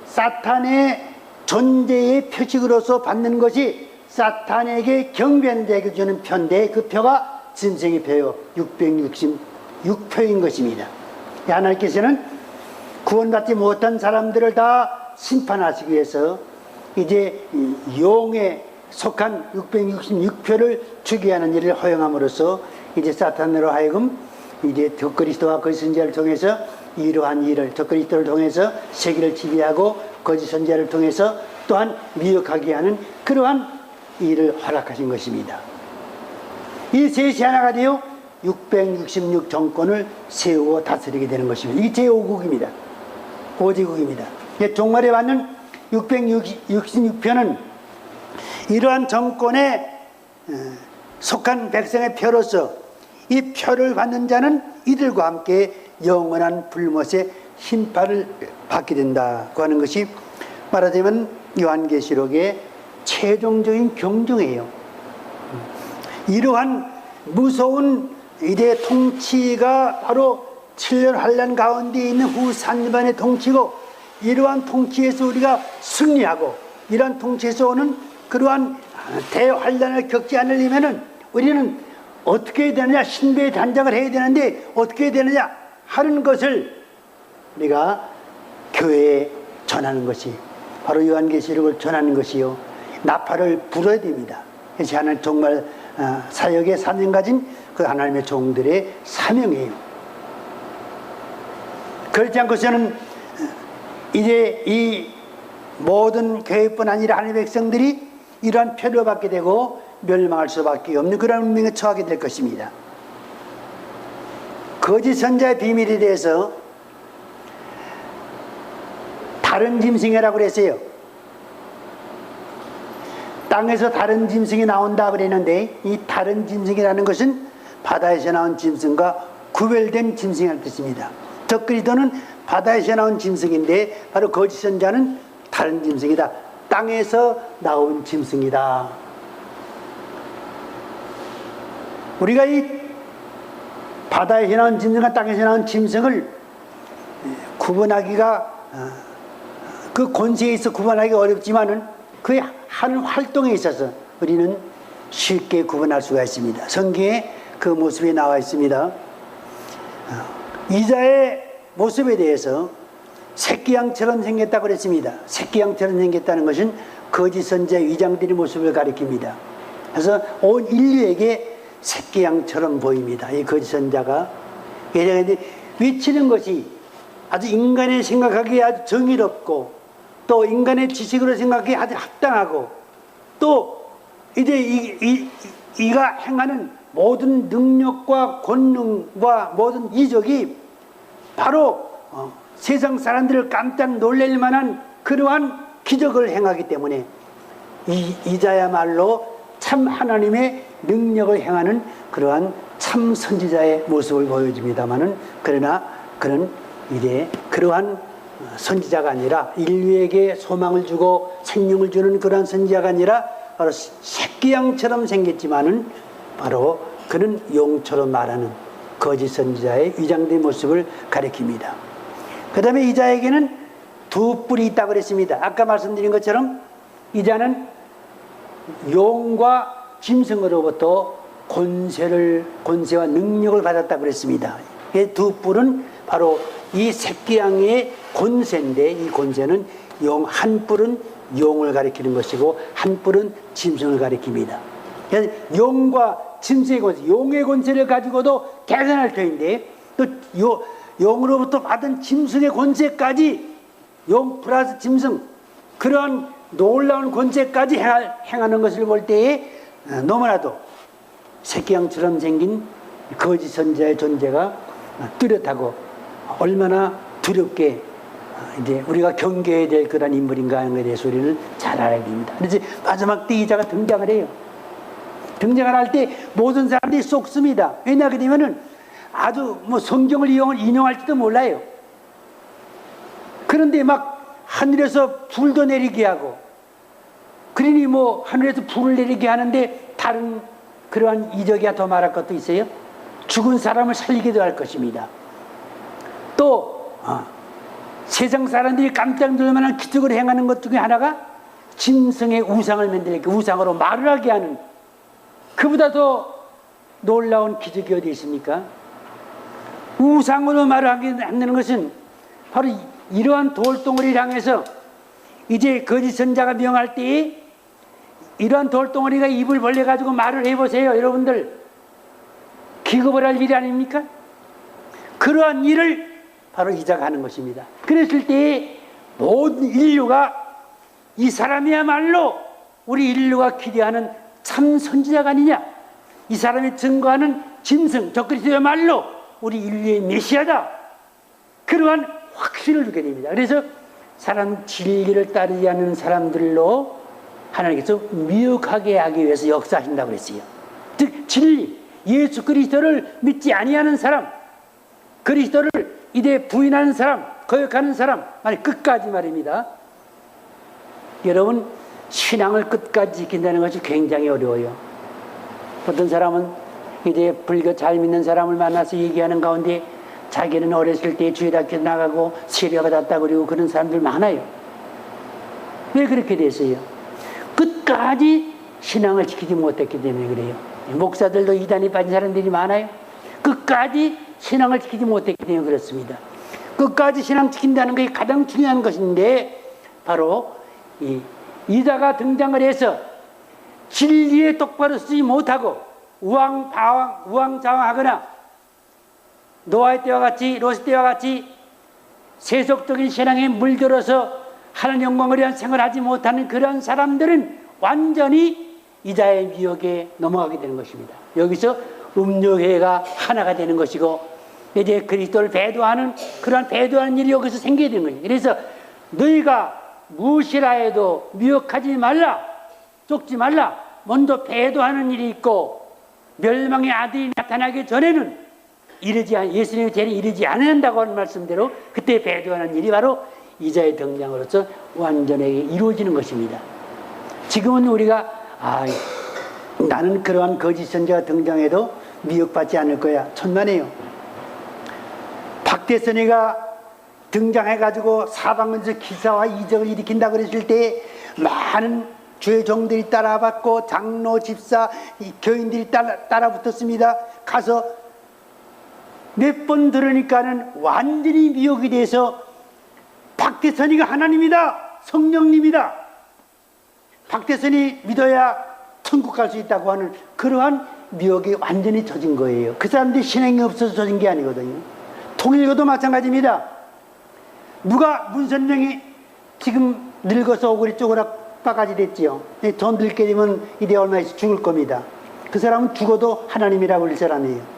사탄의 존재의 표식으로서 받는 것이 사탄에게 경배되게 주는 표인데 그 표가 짐승의 표요 666표인 것입니다. 하나님께서는 구원받지 못한 사람들을 다 심판하시기 위해서 이제 용에 속한 666표를 주게 하는 일을 허용함으로써 이제 사탄으로 하여금 이제 적그리스도와 거짓 선지자를 통해서 이러한 일을 적그리스도를 통해서 세계를 지배하고 거짓 선지자를 통해서 또한 미혹하게 하는 그러한 일을 허락하신 것입니다. 이 셋이 하나가 되어 666 정권을 세우고 다스리게 되는 것입니다. 이게 제5국입니다. 5제국입니다. 종말에 받는 666표는 이러한 정권에 속한 백성의 표로서 이 표를 받는 자는 이들과 함께 영원한 불못의 심판을 받게 된다고 하는 것이 말하자면 요한계시록의 최종적인 경종이에요. 이러한 무서운 이제 통치가 바로 7년 환란 가운데 있는 후 산반의 통치고 이러한 통치에서 우리가 승리하고 이러한 통치에서 오는 그러한 대환란을 겪지 않으려면 우리는 어떻게 해야 되느냐, 신비의 단장을 해야 되는데 어떻게 해야 되느냐 하는 것을 우리가 교회에 전하는 것이 바로 요한계시록을 전하는 것이요 나팔을 불어야 됩니다. 그래서 하나님 정말 사역의 사명 가진 그 하나님의 종들의 사명이에요. 그렇지 않고서는 이제 이 모든 교회뿐 아니라 하나님의 백성들이 이러한 표를 받게 되고 멸망할 수밖에 없는 그런 운명에 처하게 될 것입니다. 거짓 선자의 비밀에 대해서 다른 짐승이라고 그랬어요. 땅에서 다른 짐승이 나온다 그랬는데 이 다른 짐승이라는 것은 바다에서 나온 짐승과 구별된 짐승이라는 뜻입니다. 적그리스도는 바다에서 나온 짐승인데 바로 거짓 선자는 다른 짐승이다. 땅에서 나온 짐승이다. 우리가 이 바다에서 나온 짐승과 땅에서 나온 짐승을 구분하기가 그 권세에 있어 구분하기가 어렵지만은 그의 하는 활동에 있어서 우리는 쉽게 구분할 수가 있습니다. 성경에 그 모습이 나와 있습니다. 이자의 모습에 대해서 새끼양처럼 생겼다고 그랬습니다. 새끼양처럼 생겼다는 것은 거짓 선지자의 위장들의 모습을 가리킵니다. 그래서 온 인류에게 새끼양처럼 보입니다. 이 거짓 선지자가 외치는 것이 아주 인간의 생각하기에 아주 정의롭고 또 인간의 지식으로 생각하기에 아주 합당하고 또 이제 이가 행하는 모든 능력과 권능과 모든 이적이 바로 세상 사람들을 깜짝 놀랄 만한 그러한 기적을 행하기 때문에 이자야말로 참 하나님의 능력을 행하는 그러한 참 선지자의 모습을 보여줍니다마는 그러나 그는 이제 그러한 선지자가 아니라, 인류에게 소망을 주고 생명을 주는 그러한 선지자가 아니라 바로 새끼양처럼 생겼지만은 바로 그는 용처럼 말하는 거짓 선지자의 위장된 모습을 가리킵니다. 그 다음에 이 자에게는 두 뿔이 있다고 그랬습니다. 아까 말씀드린 것처럼 이 자는 용과 짐승으로부터 권세와 능력을 받았다고 그랬습니다. 두 뿔은 바로 이 새끼양의 권세인데, 이 권세는 한 뿔은 용을 가리키는 것이고 한 뿔은 짐승을 가리킵니다. 용과 짐승의 권세, 용의 권세를 가지고도 대단할 터인데, 또 용으로부터 받은 짐승의 권세까지, 용 플러스 짐승, 그런 놀라운 권세까지 행하는 것을 볼 때에 너무나도 새끼양처럼 생긴 거짓 선지자의 존재가 뚜렷하고 얼마나 두렵게 이제 우리가 경계해야 될 그런 인물인가 하는 것에 대해서 우리는 잘 알아야 됩니다. 그래서 마지막 때 이 자가 등장을 해요. 등장을 할 때 모든 사람들이 쏙습니다. 왜냐하게 되면은 아주 성경을 인용할지도 몰라요. 그런데 막 하늘에서 불도 내리게 하고, 그러니 하늘에서 불을 내리게 하는데 다른 그러한 이적이야 더 말할 것도 있어요. 죽은 사람을 살리기도 할 것입니다. 또 세상 사람들이 깜짝 놀랄 만한 기적을 행하는 것 중에 하나가 짐승의 우상을 만들고 우상으로 말을 하게 하는, 그보다 더 놀라운 기적이 어디 있습니까? 우상으로 말을 하게 하는 것은 바로 이러한 돌덩어리를 향해서 이제 거짓 선자가 명할 때에 이러한 돌덩어리가 입을 벌려가지고 말을 해보세요. 여러분들 기겁을 할 일이 아닙니까? 그러한 일을 바로 이 자가 하는 것입니다. 그랬을 때에 모든 인류가 이 사람이야말로 우리 인류가 기대하는 참 선지자가 아니냐, 이 사람이 증거하는 짐승 저 그리스도야말로 우리 인류의 메시아다, 그러한 확신을 주게 됩니다. 그래서 진리를 따르지 않는 사람들로 하나님께서 미혹하게 하기 위해서 역사하신다고 그랬어요. 즉 진리, 예수 그리스도를 믿지 아니하는 사람, 그리스도를 이제 부인하는 사람, 거역하는 사람, 끝까지 말입니다. 여러분, 신앙을 끝까지 지킨다는 것이 굉장히 어려워요. 어떤 사람은 이제 불교 잘 믿는 사람을 만나서 얘기하는 가운데 자기는 어렸을 때 주일학교 나가고 세례 받았다 그러고 그런 사람들 많아요. 왜 그렇게 됐어요? 끝까지 신앙을 지키지 못했기 때문에 그래요. 목사들도 이단에 빠진 사람들이 많아요. 끝까지 신앙을 지키지 못했기 때문에 그렇습니다. 끝까지 신앙 지킨다는 것이 가장 중요한 것인데, 바로 이자가 등장을 해서 진리에 똑바로 쓰지 못하고 우왕좌왕하거나 노아의 때와 같이, 롯의 때와 같이 세속적인 신앙에 물들어서 하나님 영광을 위한 생활을 하지 못하는 그런 사람들은 완전히 이자의 미혹에 넘어가게 되는 것입니다. 여기서 음료회가 하나가 되는 것이고, 이제 그리스도를 배도하는 그러한 배도하는 일이 여기서 생기게 되는 거예요. 그래서 너희가 무엇이라 해도 미혹하지 말라, 쫓지 말라. 먼저 배도하는 일이 있고 멸망의 아들이 나타나기 전에는 예수님의 대에 이르지 않는다고 하는 말씀대로 그때 배도하는 일이 바로 이자의 등장으로서 완전하게 이루어지는 것입니다. 지금은 우리가 나는 그러한 거짓 선지자가 등장해도 미혹받지 않을 거야, 천만에요. 박대선이가 등장해가지고 사방에서 기사와 이적을 일으킨다고 그랬을 때 많은 주의 종들이 따라봤고 장로, 집사, 교인들이 따라붙었습니다. 가서 몇 번 들으니까는 완전히 미혹이 돼서 박대선이가 하나님이다, 성령님이다, 박대선이 믿어야 천국 갈 수 있다고 하는 그러한 미혹이 완전히 젖은 거예요. 그 사람들이 신앙이 없어서 젖은 게 아니거든요. 통일교도 마찬가지입니다. 누가 문선명이 지금 늙어서 오그리 쪼그라빠가지 됐지요. 더 늙게 되면 이제 얼마 있어 죽을 겁니다. 그 사람은 죽어도 하나님이라고 할 사람이에요.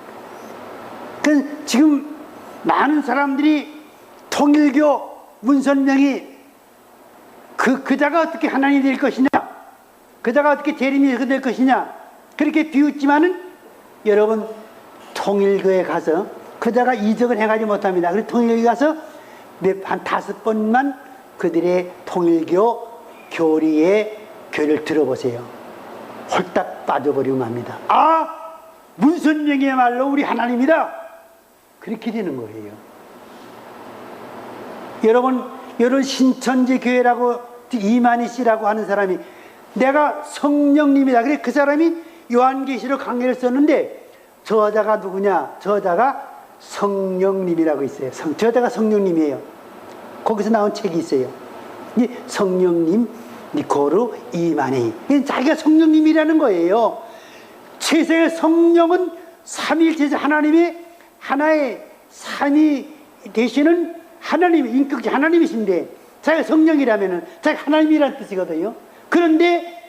지금 많은 사람들이 통일교 문선명이 그자가 어떻게 하나님이 될 것이냐, 그자가 어떻게 재림이 될 것이냐, 그렇게 비웃지만은 여러분, 통일교에 가서 그자가 이적을 행하지 못합니다. 그래서 통일교에 가서 한 5번만 그들의 통일교 교리의 교를 들어보세요. 홀딱 빠져버리고 맙니다. 아, 문선명이야말로 우리 하나님이다. 그렇게 되는 거예요. 여러분 신천지 교회라고 이만희 씨라고 하는 사람이 내가 성령님이다. 그래 그 사람이 요한계시록 강해를 썼는데 저자가 누구냐? 저자가 성령님이라고 있어요. 저자가 성령님이에요. 거기서 나온 책이 있어요. 이 성령님 니코르 이만희. 자기가 성령님이라는 거예요. 세상의 성령은 삼위일체자 하나님의 하나의 삼위 되시는 하나님, 인격적 하나님이신데 자기가 성령이라면 자기가 하나님이라는 뜻이거든요. 그런데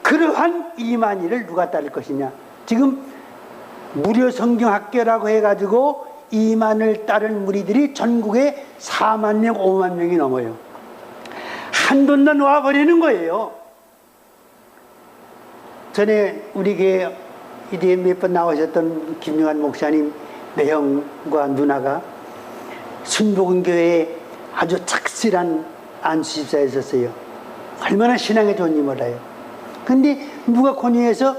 그러한 이만희를 누가 따를 것이냐? 지금 무료 성경학교라고 해가지고 이만을 따른 무리들이 전국에 4만 명, 5만 명이 넘어요. 한돈 다 놓아버리는 거예요. 전에 우리 교회 이제 몇 번 나오셨던 김용환 목사님 매형과 누나가 순복음교회에 아주 착실한 안수집사에 있었어요. 얼마나 신앙에 좋은지 몰라요. 근데 누가 권유해서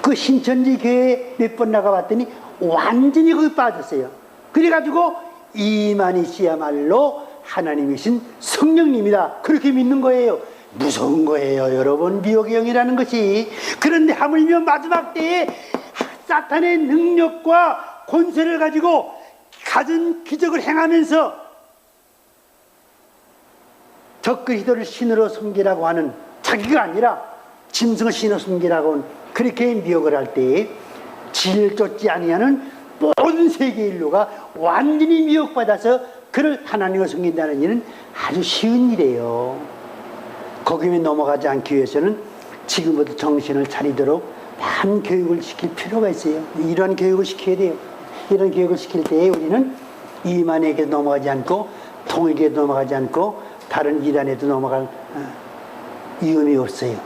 그 신천지 교회에 몇 번 나가봤더니 완전히 거기 빠졌어요. 그래가지고 이만희 씨야말로 하나님이신 성령님이다. 그렇게 믿는 거예요. 무서운 거예요, 여러분. 미혹의 영이라는 것이. 그런데 하물며 마지막 때에 사탄의 능력과 권세를 가지고 가진 기적을 행하면서 적그리스도를 신으로 섬기라고 하는, 자기가 아니라 짐승을 신으로 섬기라고 하는, 그렇게 미혹을 할 때에 진리를 쫓지 아니하는 모든 세계 인류가 완전히 미혹받아서 그를 하나님을 섬긴다는 일은 아주 쉬운 일이에요. 거기에 넘어가지 않기 위해서는 지금부터 정신을 차리도록 많은 교육을 시킬 필요가 있어요. 이런 교육을 시켜야 돼요. 이런 교육을 시킬 때에 우리는 이만에게 넘어가지 않고 통일교에 넘어가지 않고 다른 이단에도 넘어갈 위험이 없어요.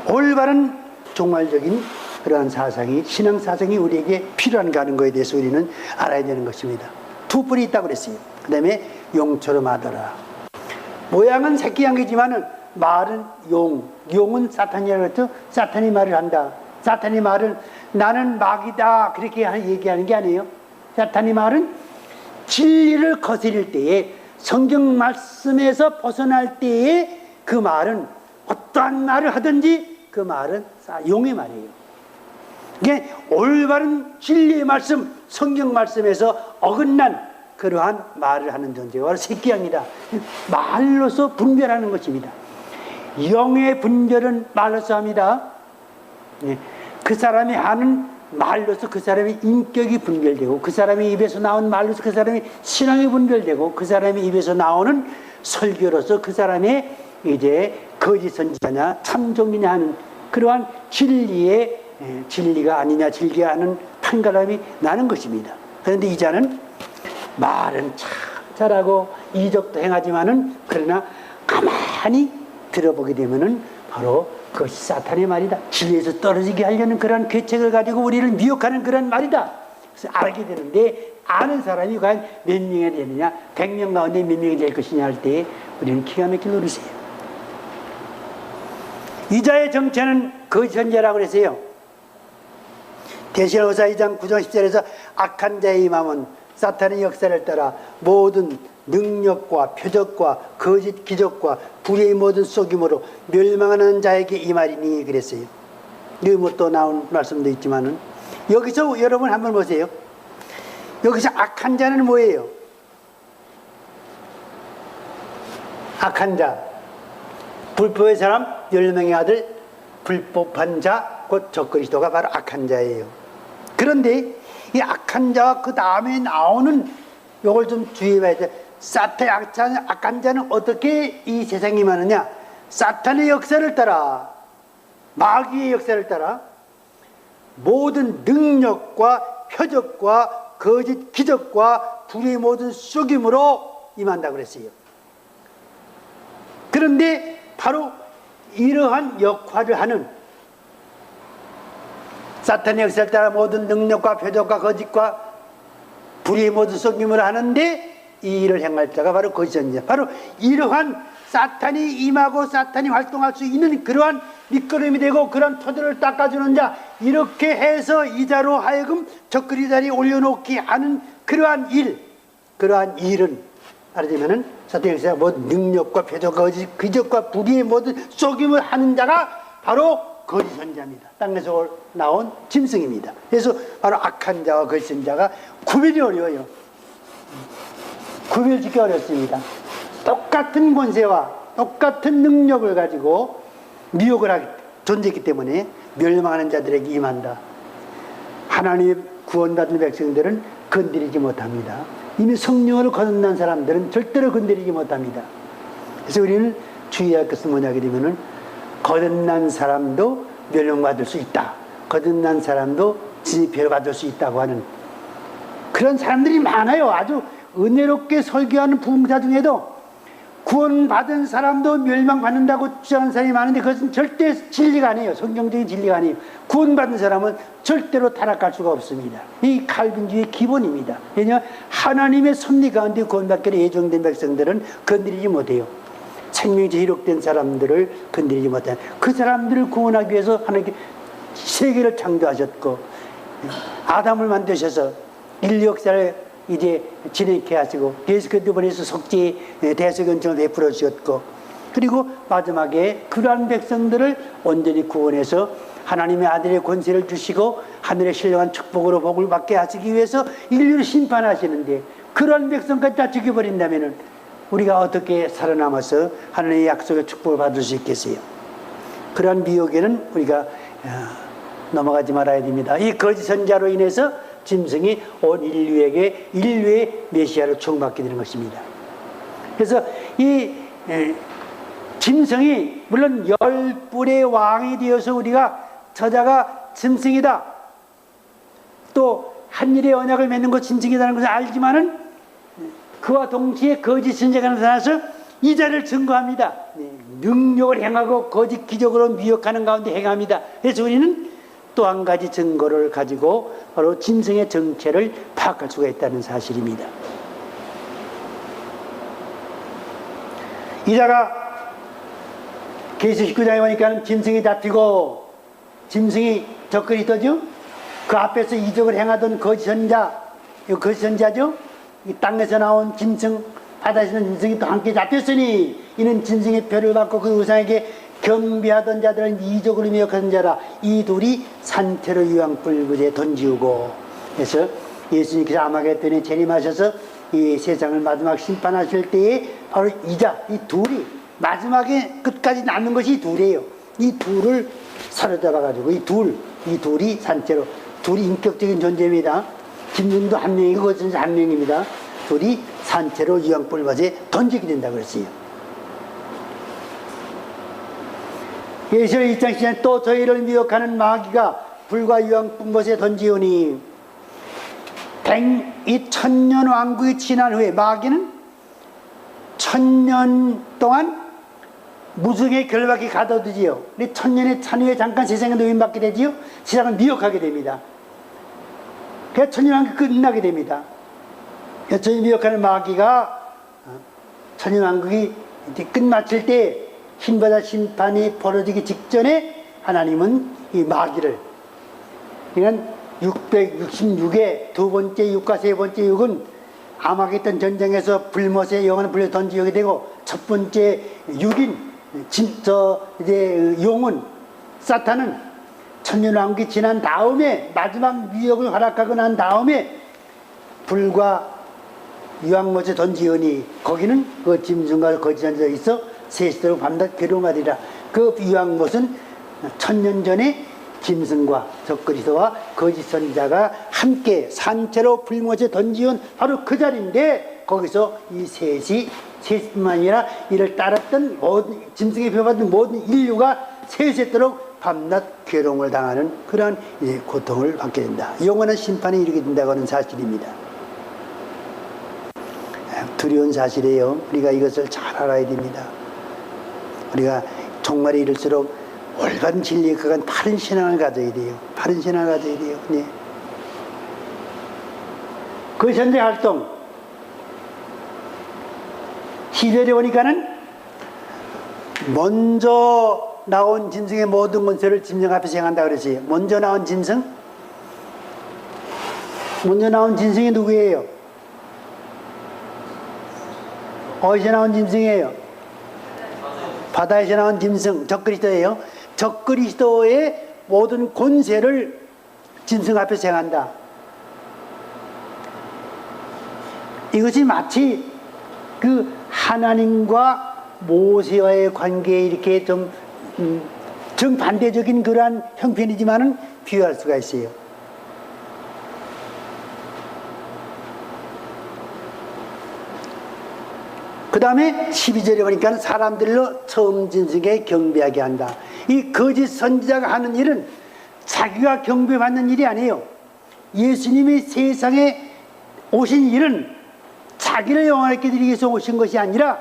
올바른 종말적인 그러한 사상이, 신앙사상이 우리에게 필요한가 하는 것에 대해서 우리는 알아야 되는 것입니다. 두 뿔이 있다고 그랬어요. 그 다음에 용처럼 하더라. 모양은 새끼양이지만은 말은 용은 사탄이라고 했죠. 사탄이 말을 한다. 사탄이 말은 나는 마귀다 그렇게 얘기하는 게 아니에요. 사탄이 말은 진리를 거스릴 때에, 성경 말씀에서 벗어날 때에 그 말은 어떠한 말을 하든지 그 말은 용의 말이에요. 이게 올바른 진리의 말씀, 성경 말씀에서 어긋난 그러한 말을 하는 존재가 바로 새끼양이다. 말로서 분별하는 것입니다. 영의 분별은 말로서 합니다. 그 사람이 하는 말로서 그 사람의 인격이 분별되고, 그 사람의 입에서 나온 말로서 그 사람의 신앙이 분별되고, 그 사람의 입에서 나오는 설교로서 그 사람의 이제 거짓 선지자냐 참종이냐 하는 그러한 진리가 아니냐 진리가 하는 판가름이 나는 것입니다. 그런데 이 자는 말은 참 잘하고 이적도 행하지만은 그러나 가만히 들어보게 되면은 바로 그것이 사탄의 말이다. 진리에서 떨어지게 하려는 그런 계책을 가지고 우리를 미혹하는 그런 말이다. 그래서 알게 되는데, 아는 사람이 과연 몇 명이 되느냐, 100명 가운데 몇 명이 될 것이냐 할 때 우리는 기가 막히게 노리세요. 이자의 정체는 거짓 선지자라고 그랬어요. 데시아후서 2장 9절 10절에서 악한 자의 임함은 사탄의 역사를 따라 모든 능력과 표적과 거짓 기적과 불의의 모든 속임으로 멸망하는 자에게 임하리니 그랬어요. 여기 뭐 또 나온 말씀도 있지만은, 여기서 여러분 한번 보세요. 여기서 악한 자는 뭐예요? 악한 자, 불법의 사람, 멸망의 아들, 불법한 자, 곧 적그리스도가 바로 악한 자예요. 그런데 이 악한 자와 그 다음에 나오는 요걸 좀 주의해봐야 돼. 사탄의 악한 자는 어떻게 이 세상에 임하느냐? 사탄의 역사를 따라, 마귀의 역사를 따라 모든 능력과 표적과 거짓 기적과 불의 모든 속임으로 임한다고 그랬어요. 그런데 바로 이러한 역할을 하는 사탄의 역사를 따라 모든 능력과 표적과 거짓과 불의의 모든 속임을 하는데 이 일을 행할 자가 바로 거짓 선지자. 바로 이러한 사탄이 임하고 사탄이 활동할 수 있는 그러한 밑거름이 되고 그러한 토대를 닦아주는 자, 이렇게 해서 이자로 하여금 적그리 자리에 올려놓기 하는 그러한 일은 말하자면은 사탄에서 모든 능력과 표적과 거짓, 기적과 불의의 모든 속임을 하는 자가 바로 거짓 선지자입니다. 땅에서 나온 짐승입니다. 그래서 바로 악한 자와 거짓 선지자가 구별이 어려워요. 구별짓기 어렵습니다. 똑같은 권세와 똑같은 능력을 가지고 미혹을 하기 존재했기 때문에 멸망하는 자들에게 임한다. 하나님의 구원받은 백성들은 건드리지 못합니다. 이미 성령을 거듭난 사람들은 절대로 건드리지 못합니다. 그래서 우리는 주의할 것은 뭐냐게 되면은 거듭난 사람도 멸망받을 수 있다. 거듭난 사람도 진입회를 받을 수 있다고 하는 그런 사람들이 많아요. 아주 은혜롭게 설교하는 부흥사 중에도 구원받은 사람도 멸망받는다고 주장하는 사람이 많은데 그것은 절대 진리가 아니에요. 성경적인 진리가 아니에요. 구원받은 사람은 절대로 타락할 수가 없습니다. 이 칼빈주의의 기본입니다. 왜냐하면 하나님의 섭리 가운데 구원받기로 예정된 백성들은 건드리지 못해요. 생명이 기록된 사람들을 건드리지 못해요. 그 사람들을 구원하기 위해서 하나님께 세계를 창조하셨고 아담을 만드셔서 인류 역사를 이제 진행케 하시고 예수 그리스도 보내서 속죄 대속연정을 베풀어 주셨고 그리고 마지막에 그러한 백성들을 온전히 구원해서 하나님의 아들의 권세를 주시고 하늘의 신령한 축복으로 복을 받게 하시기 위해서 인류를 심판하시는데 그러한 백성까지 다 죽여버린다면 우리가 어떻게 살아남아서 하나님의 약속의 축복을 받을 수 있겠어요? 그러한 미혹에는 우리가 넘어가지 말아야 됩니다. 이 거짓 선자로 인해서 짐승이 온 인류에게 인류의 메시아를 총받게 되는 것입니다. 그래서 이 짐승이 물론 열불의 왕이 되어서 우리가 저자가 짐승이다, 또 한일의 언약을 맺는 것 짐승이라는 것을 알지만은 그와 동시에 거짓 선지자가 나타나서 이 자를 증거합니다. 능력을 행하고 거짓 기적으로 미혹하는 가운데 행합니다. 그래서 우리는 또 한 가지 증거를 가지고 바로 짐승의 정체를 파악할 수가 있다는 사실입니다. 이자가 계시 19장에 보니까 짐승이 잡히고 짐승이 접근이 떠죠. 그 앞에서 이적을 행하던 거짓 선자, 이 거짓 선자죠. 이 땅에서 나온 짐승, 바다에서 있는 짐승이 또 함께 잡혔으니 이는 짐승의 표를 받고 그 우상에게 경배하던 자들은 이적으로 미혹하던 자라. 이 둘이 산채로 유황불구에 던지우고. 그래서 예수님께서 아마겟돈에 재림하셔서 이 세상을 마지막 심판하실 때에 바로 이자, 이 둘이 마지막에 끝까지 남는 것이 이 둘이에요. 이 둘을 사로잡아가지고 이 둘이 산채로, 둘이 인격적인 존재입니다. 짐승도 한 명이고 거짓 한 명입니다. 둘이 산채로 유황불밭에 던지게 된다고 그랬어요. 예시로 1장 10절 또 저희를 미혹하는 마귀가 불과 유황불밭에 던지오니. 이 천년 왕국이 지난 후에 마귀는 1000년 동안 무성의 결박이 가둬두지요. 1000년의 찬 후에 잠깐 세상에 노임받게 되지요. 세상을 미혹하게 됩니다. 그래서 천년왕국이 끝나게 됩니다. 여전히 미혹하는 마귀가 천년왕국이 끝마칠 때 흰바다 심판이 벌어지기 직전에 하나님은 이 마귀를, 이건 666의 두 번째 육과 세 번째 육은 아마겟돈 전쟁에서 불못의 영혼을 불려 던지게 되고, 첫 번째 육인 용은 사탄은 천년왕국이 지난 다음에 마지막 미혹을 허락하고 난 다음에 불과 유황못에 던지오니, 거기는 그 짐승과 거짓 선지자가 있어 세시도록 밤낮 괴로움하리라. 그 유황못은 1000년 전에 짐승과 적그리스도와 거짓 선지자가 함께 산채로 불못에 던지온 바로 그 자리인데, 거기서 이 셋뿐만 아니라 이를 따랐던 모든 짐승의 표받은 모든 인류가 세세토록 밤낮 괴로움을 당하는 그러한 고통을 받게 된다. 영원한 심판이 이르게 된다고 하는 사실입니다. 두려운 사실이에요. 우리가 이것을 잘 알아야 됩니다. 우리가 종말에 이를수록 올바른 진리에 그간 바른 신앙을 가져야 돼요. 바른 신앙을 가져야 돼요. 네. 그 현재 활동 시절에 오니까는 먼저 나온 짐승의 모든 권세를 짐승 앞에서 행한다 그러지. 먼저 나온 짐승? 먼저 나온 짐승이 누구예요? 어디서 나온 짐승이에요? 바다에서 나온 짐승, 적그리스도예요. 적그리스도의 모든 권세를 짐승 앞에서 행한다. 이것이 마치 그 하나님과 모세와의 관계에 이렇게 좀 정반대적인 그러한 형편이지만은 비유할 수가 있어요. 그 다음에 12절에 보니까 사람들로 처음 짐승에 경배하게 한다. 이 거짓 선지자가 하는 일은 자기가 경배받는 일이 아니에요. 예수님이 세상에 오신 일은 자기를 영원하게 드리기 위해서 오신 것이 아니라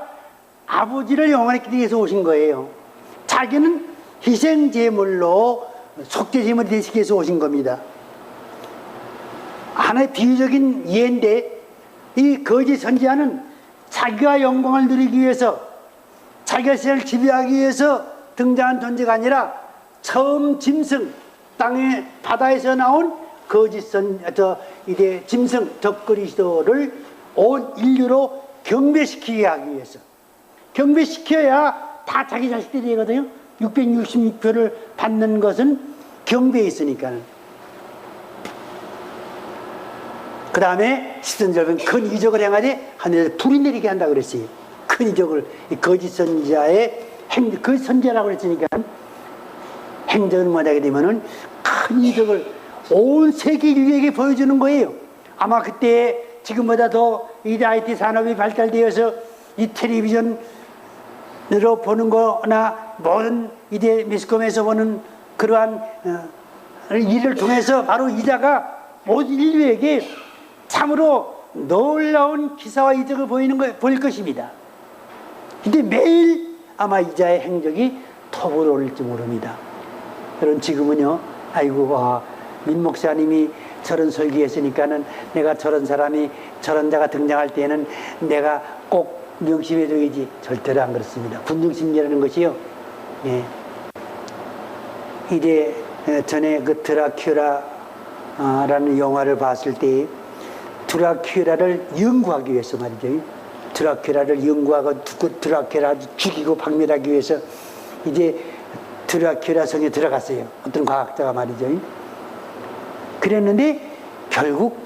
아버지를 영원하게 드리기 위해서 오신 거예요. 자기는 희생제물로 속죄제물이 되시기 위해서 오신 겁니다. 하나의 비유적인 예인데, 이 거짓 선지자는 자기가 영광을 누리기 위해서, 자기가 세상을 지배하기 위해서 등장한 존재가 아니라 처음 짐승, 땅에 바다에서 나온 거짓 이제 짐승 적그리스도를 온 인류로 경배시키게 하기 위해서. 경배시켜야 다 자기 자식들이 되거든요. 666표를 받는 것은 경배에 있으니까는. 그 다음에 10절은 큰 이적을 행하되 하늘에서 불이 내리게 한다 그랬어요. 큰 이적을, 이 거짓 선지자의 그 선지자라고 그랬으니까 행적을 못하게 되면은 큰 이적을 온 세계 인류에게 보여주는 거예요. 아마 그때 지금보다 더 이 IT 산업이 발달되어서 이 텔레비전으로 보는 거나 모든 이제 매스컴에서 보는 그러한 일을 통해서 바로 이자가 모든 인류에게 참으로 놀라운 기사와 이적을 보일 것입니다. 근데 매일 아마 이자의 행적이 톱으로 올릴지 모릅니다. 여러분 지금은요, 아이고 민 목사님이 저런 설교했으니까는 내가 저런 사람이 저런 자가 등장할 때에는 내가 꼭 명심해줘야지. 절대로 안 그렇습니다. 군중심리라는 것이요, 예. 이제 전에 그 드라큘라라는 영화를 봤을 때 드라큘라를 연구하기 위해서 말이죠. 드라큘라를 연구하고 드라큘라 죽이고 박멸하기 위해서 이제 드라큘라 성에 들어갔어요. 어떤 과학자가 말이죠. 그랬는데 결국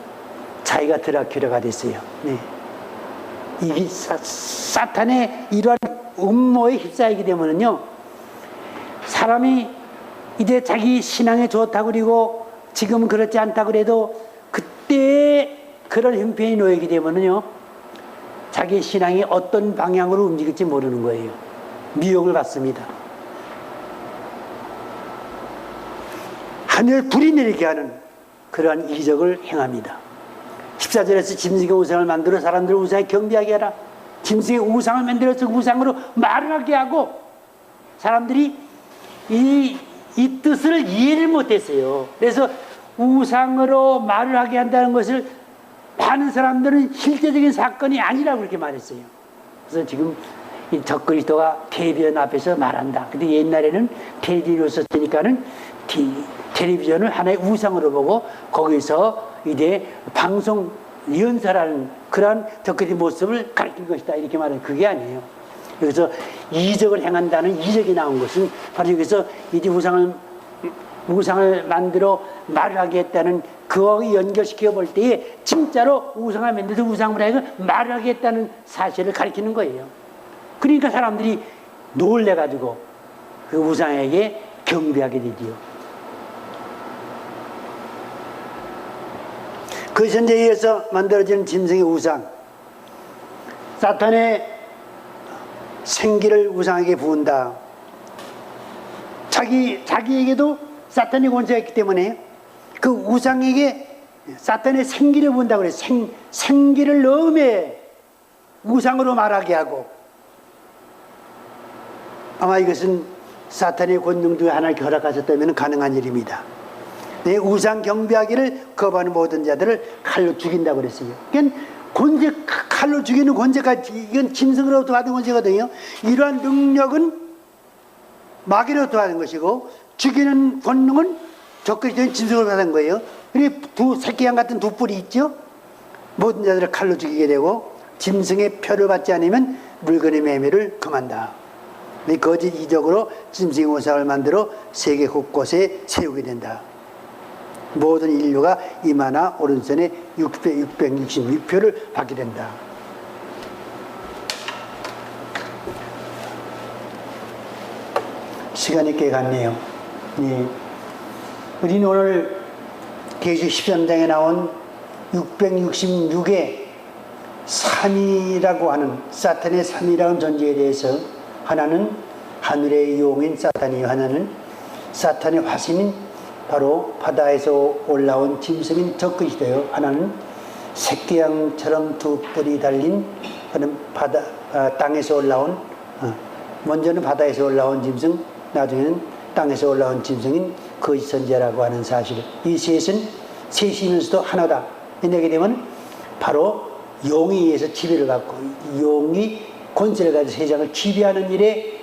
자기가 드라큘라가 됐어요. 네. 이게 사탄의 이러한 음모에 휩싸이게 되면은요, 사람이 이제 자기 신앙에 좋다고 그리고 지금은 그렇지 않다고 그래도 그때 그런 형편이 놓이게 되면은요, 자기 신앙이 어떤 방향으로 움직일지 모르는 거예요. 미혹을 받습니다. 하늘 불이 내리게 하는 그러한 이적을 행합니다. 14절에서 짐승의 우상을 만들어 사람들을 우상에 경배하게 하라. 짐승의 우상을 만들어서 우상으로 말을 하게 하고, 사람들이 이 뜻을 이해를 못했어요. 그래서 우상으로 말을 하게 한다는 것을 많은 사람들은 실제적인 사건이 아니라고 그렇게 말했어요. 그래서 지금 이 적그리스도가 텔레비전 앞에서 말한다. 근데 옛날에는 텔레비전이 없었으니까는 텔레비전을 하나의 우상으로 보고 거기서 이제 방송 연설하는 그런 적그리스도의 모습을 가르칠 것이다. 이렇게 말해요. 그게 아니에요. 여기서 이적을 행한다는 이적이 나온 것은 바로 여기서 이제 우상을 만들어 말을 하게 했다는 그와 연결시켜 볼 때에 진짜로 우상을 만들어서 우상으로 해서 말을 하게 했다는 사실을 가리키는 거예요. 그러니까 사람들이 놀래가지고 그 우상에게 경배하게 되지요. 그 현재에 의해서 만들어지는 짐승의 우상, 사탄의 생기를 우상에게 부은다. 자기에게도 사탄의 권세가 있기 때문에 그 우상에게 사탄의 생기를 부은다고 그래요. 생기를 넣음에 우상으로 말하게 하고, 아마 이것은 사탄의 권능 중에 하나를 허락하셨다면 가능한 일입니다. 내 우상 경배하기를 거부하는 모든 자들을 칼로 죽인다고 그랬어요. 그러니까 권세, 칼로 죽이는 권세가 이건 짐승으로부터 받은 권세거든요. 이러한 능력은 마귀로부터 받은 것이고 죽이는 권능은 적그리스도인 짐승으로 받은 거예요. 그리고 두 새끼양 같은 두 뿔이 있죠. 모든 자들을 칼로 죽이게 되고 짐승의 표를 받지 않으면 물건의 매매를 금한다. 거짓 이적으로 짐승의 우상을 만들어 세계 곳곳에 세우게 된다. 모든 인류가 이마나 오른손에 666표를 받게 된다. 시간이 꽤 갔네요. 예. 우리는 오늘 계시록 13장에 나온 666의 산이라고 하는 사탄의 산이라는 존재에 대해서 하나는 하늘의 용인 사탄이요, 하나는 사탄의 화신인 바로 바다에서 올라온 짐승인 적그리스도요, 하나는 새끼양처럼 두 뿔이 달린 그런 땅에서 올라온 먼저는 바다에서 올라온 짐승, 나중에는 땅에서 올라온 짐승인 거짓 선지자라고 하는 사실. 이 셋은 셋이면서도 하나다. 이렇게 되면 바로 용에 의해서 지배를 받고 용이 권세를 가지고 세상을 지배하는 일에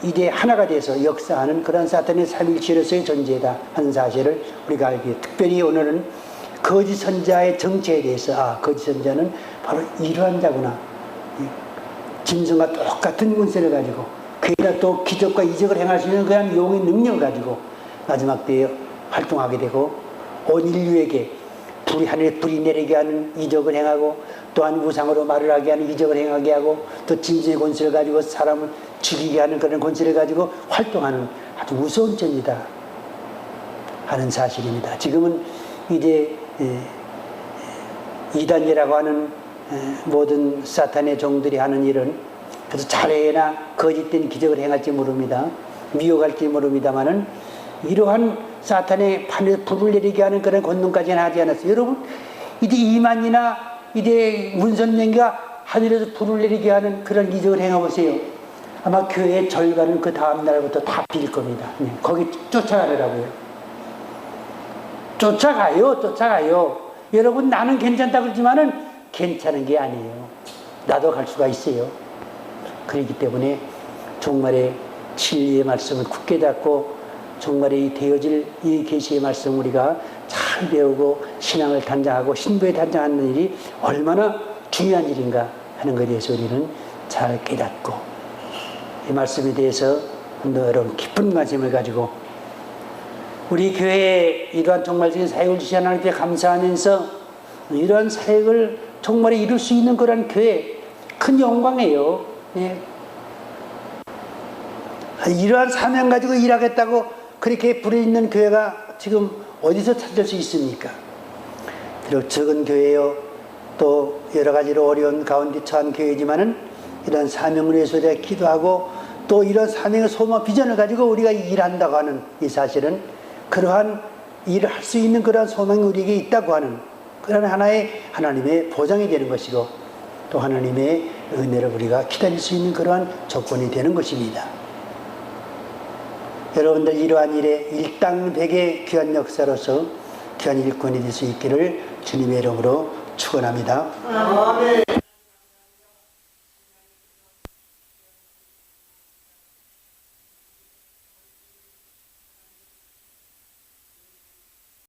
이제 하나가 돼서 역사하는 그런 사탄의 삼일체로서의 존재다 하는 사실을 우리가 알게 돼요. 특별히 오늘은 거짓 선자의 정체에 대해서 거짓 선자는 바로 이러한 자구나. 짐승과 똑같은 권세를 가지고 그에다 또 기적과 이적을 행할 수 있는 그런 용의 능력을 가지고 마지막 때에 활동하게 되고 온 인류에게 하늘에 불이 내리게 하는 이적을 행하고 또한 우상으로 말을 하게 하는 이적을 행하게 하고 또 짐승의 권세를 가지고 사람을 죽이게 하는 그런 권세를 가지고 활동하는 아주 무서운 존재다 하는 사실입니다. 지금은 이제 이단이라고 하는 모든 사탄의 종들이 하는 일은 그래서 잘해나 거짓된 기적을 행할지 모릅니다. 미혹할지 모릅니다만은 이러한 사탄의 판에 불을 내리게 하는 그런 권능까지는 하지 않았어요. 여러분, 이제 이만이나 이제 문선명이가 하늘에서 불을 내리게 하는 그런 이적을 행해보세요. 아마 교회의 절반은 그 다음 날부터 다 빌 겁니다. 거기 쫓아가더라고요. 쫓아가요. 여러분, 나는 괜찮다고 그러지만은 괜찮은 게 아니에요. 나도 갈 수가 있어요. 그렇기 때문에 정말의 진리의 말씀을 굳게 잡고 정말 이 되어질 이 계시의 말씀 우리가 잘 배우고 신앙을 단장하고 신부에 단장하는 일이 얼마나 중요한 일인가 하는 것에 대해서 우리는 잘 깨닫고 이 말씀에 대해서 여러분 깊은 관심을 가지고 우리 교회에 이러한 종말적인 사역을 주신 하나님께 감사하면서 이러한 사역을 정말 이룰 수 있는 그런 교회 큰 영광이에요. 네. 이러한 사명 가지고 일하겠다고 그렇게 부르짖는 교회가 지금 어디서 찾을 수 있습니까? 비록 적은 교회요, 또 여러 가지로 어려운 가운데 처한 교회지만은 이런 사명을 위해서 우리가 기도하고 또 이런 사명의 소망, 비전을 가지고 우리가 일한다고 하는 이 사실은 그러한 일을 할 수 있는 그러한 소망이 우리에게 있다고 하는 그런 하나의 하나님의 보장이 되는 것이고 또 하나님의 은혜를 우리가 기다릴 수 있는 그러한 조건이 되는 것입니다. 여러분들 이러한 일에 일당백의 귀한 역사로서 귀한 일꾼이 될 수 있기를 주님의 이름으로 축원합니다. 아멘.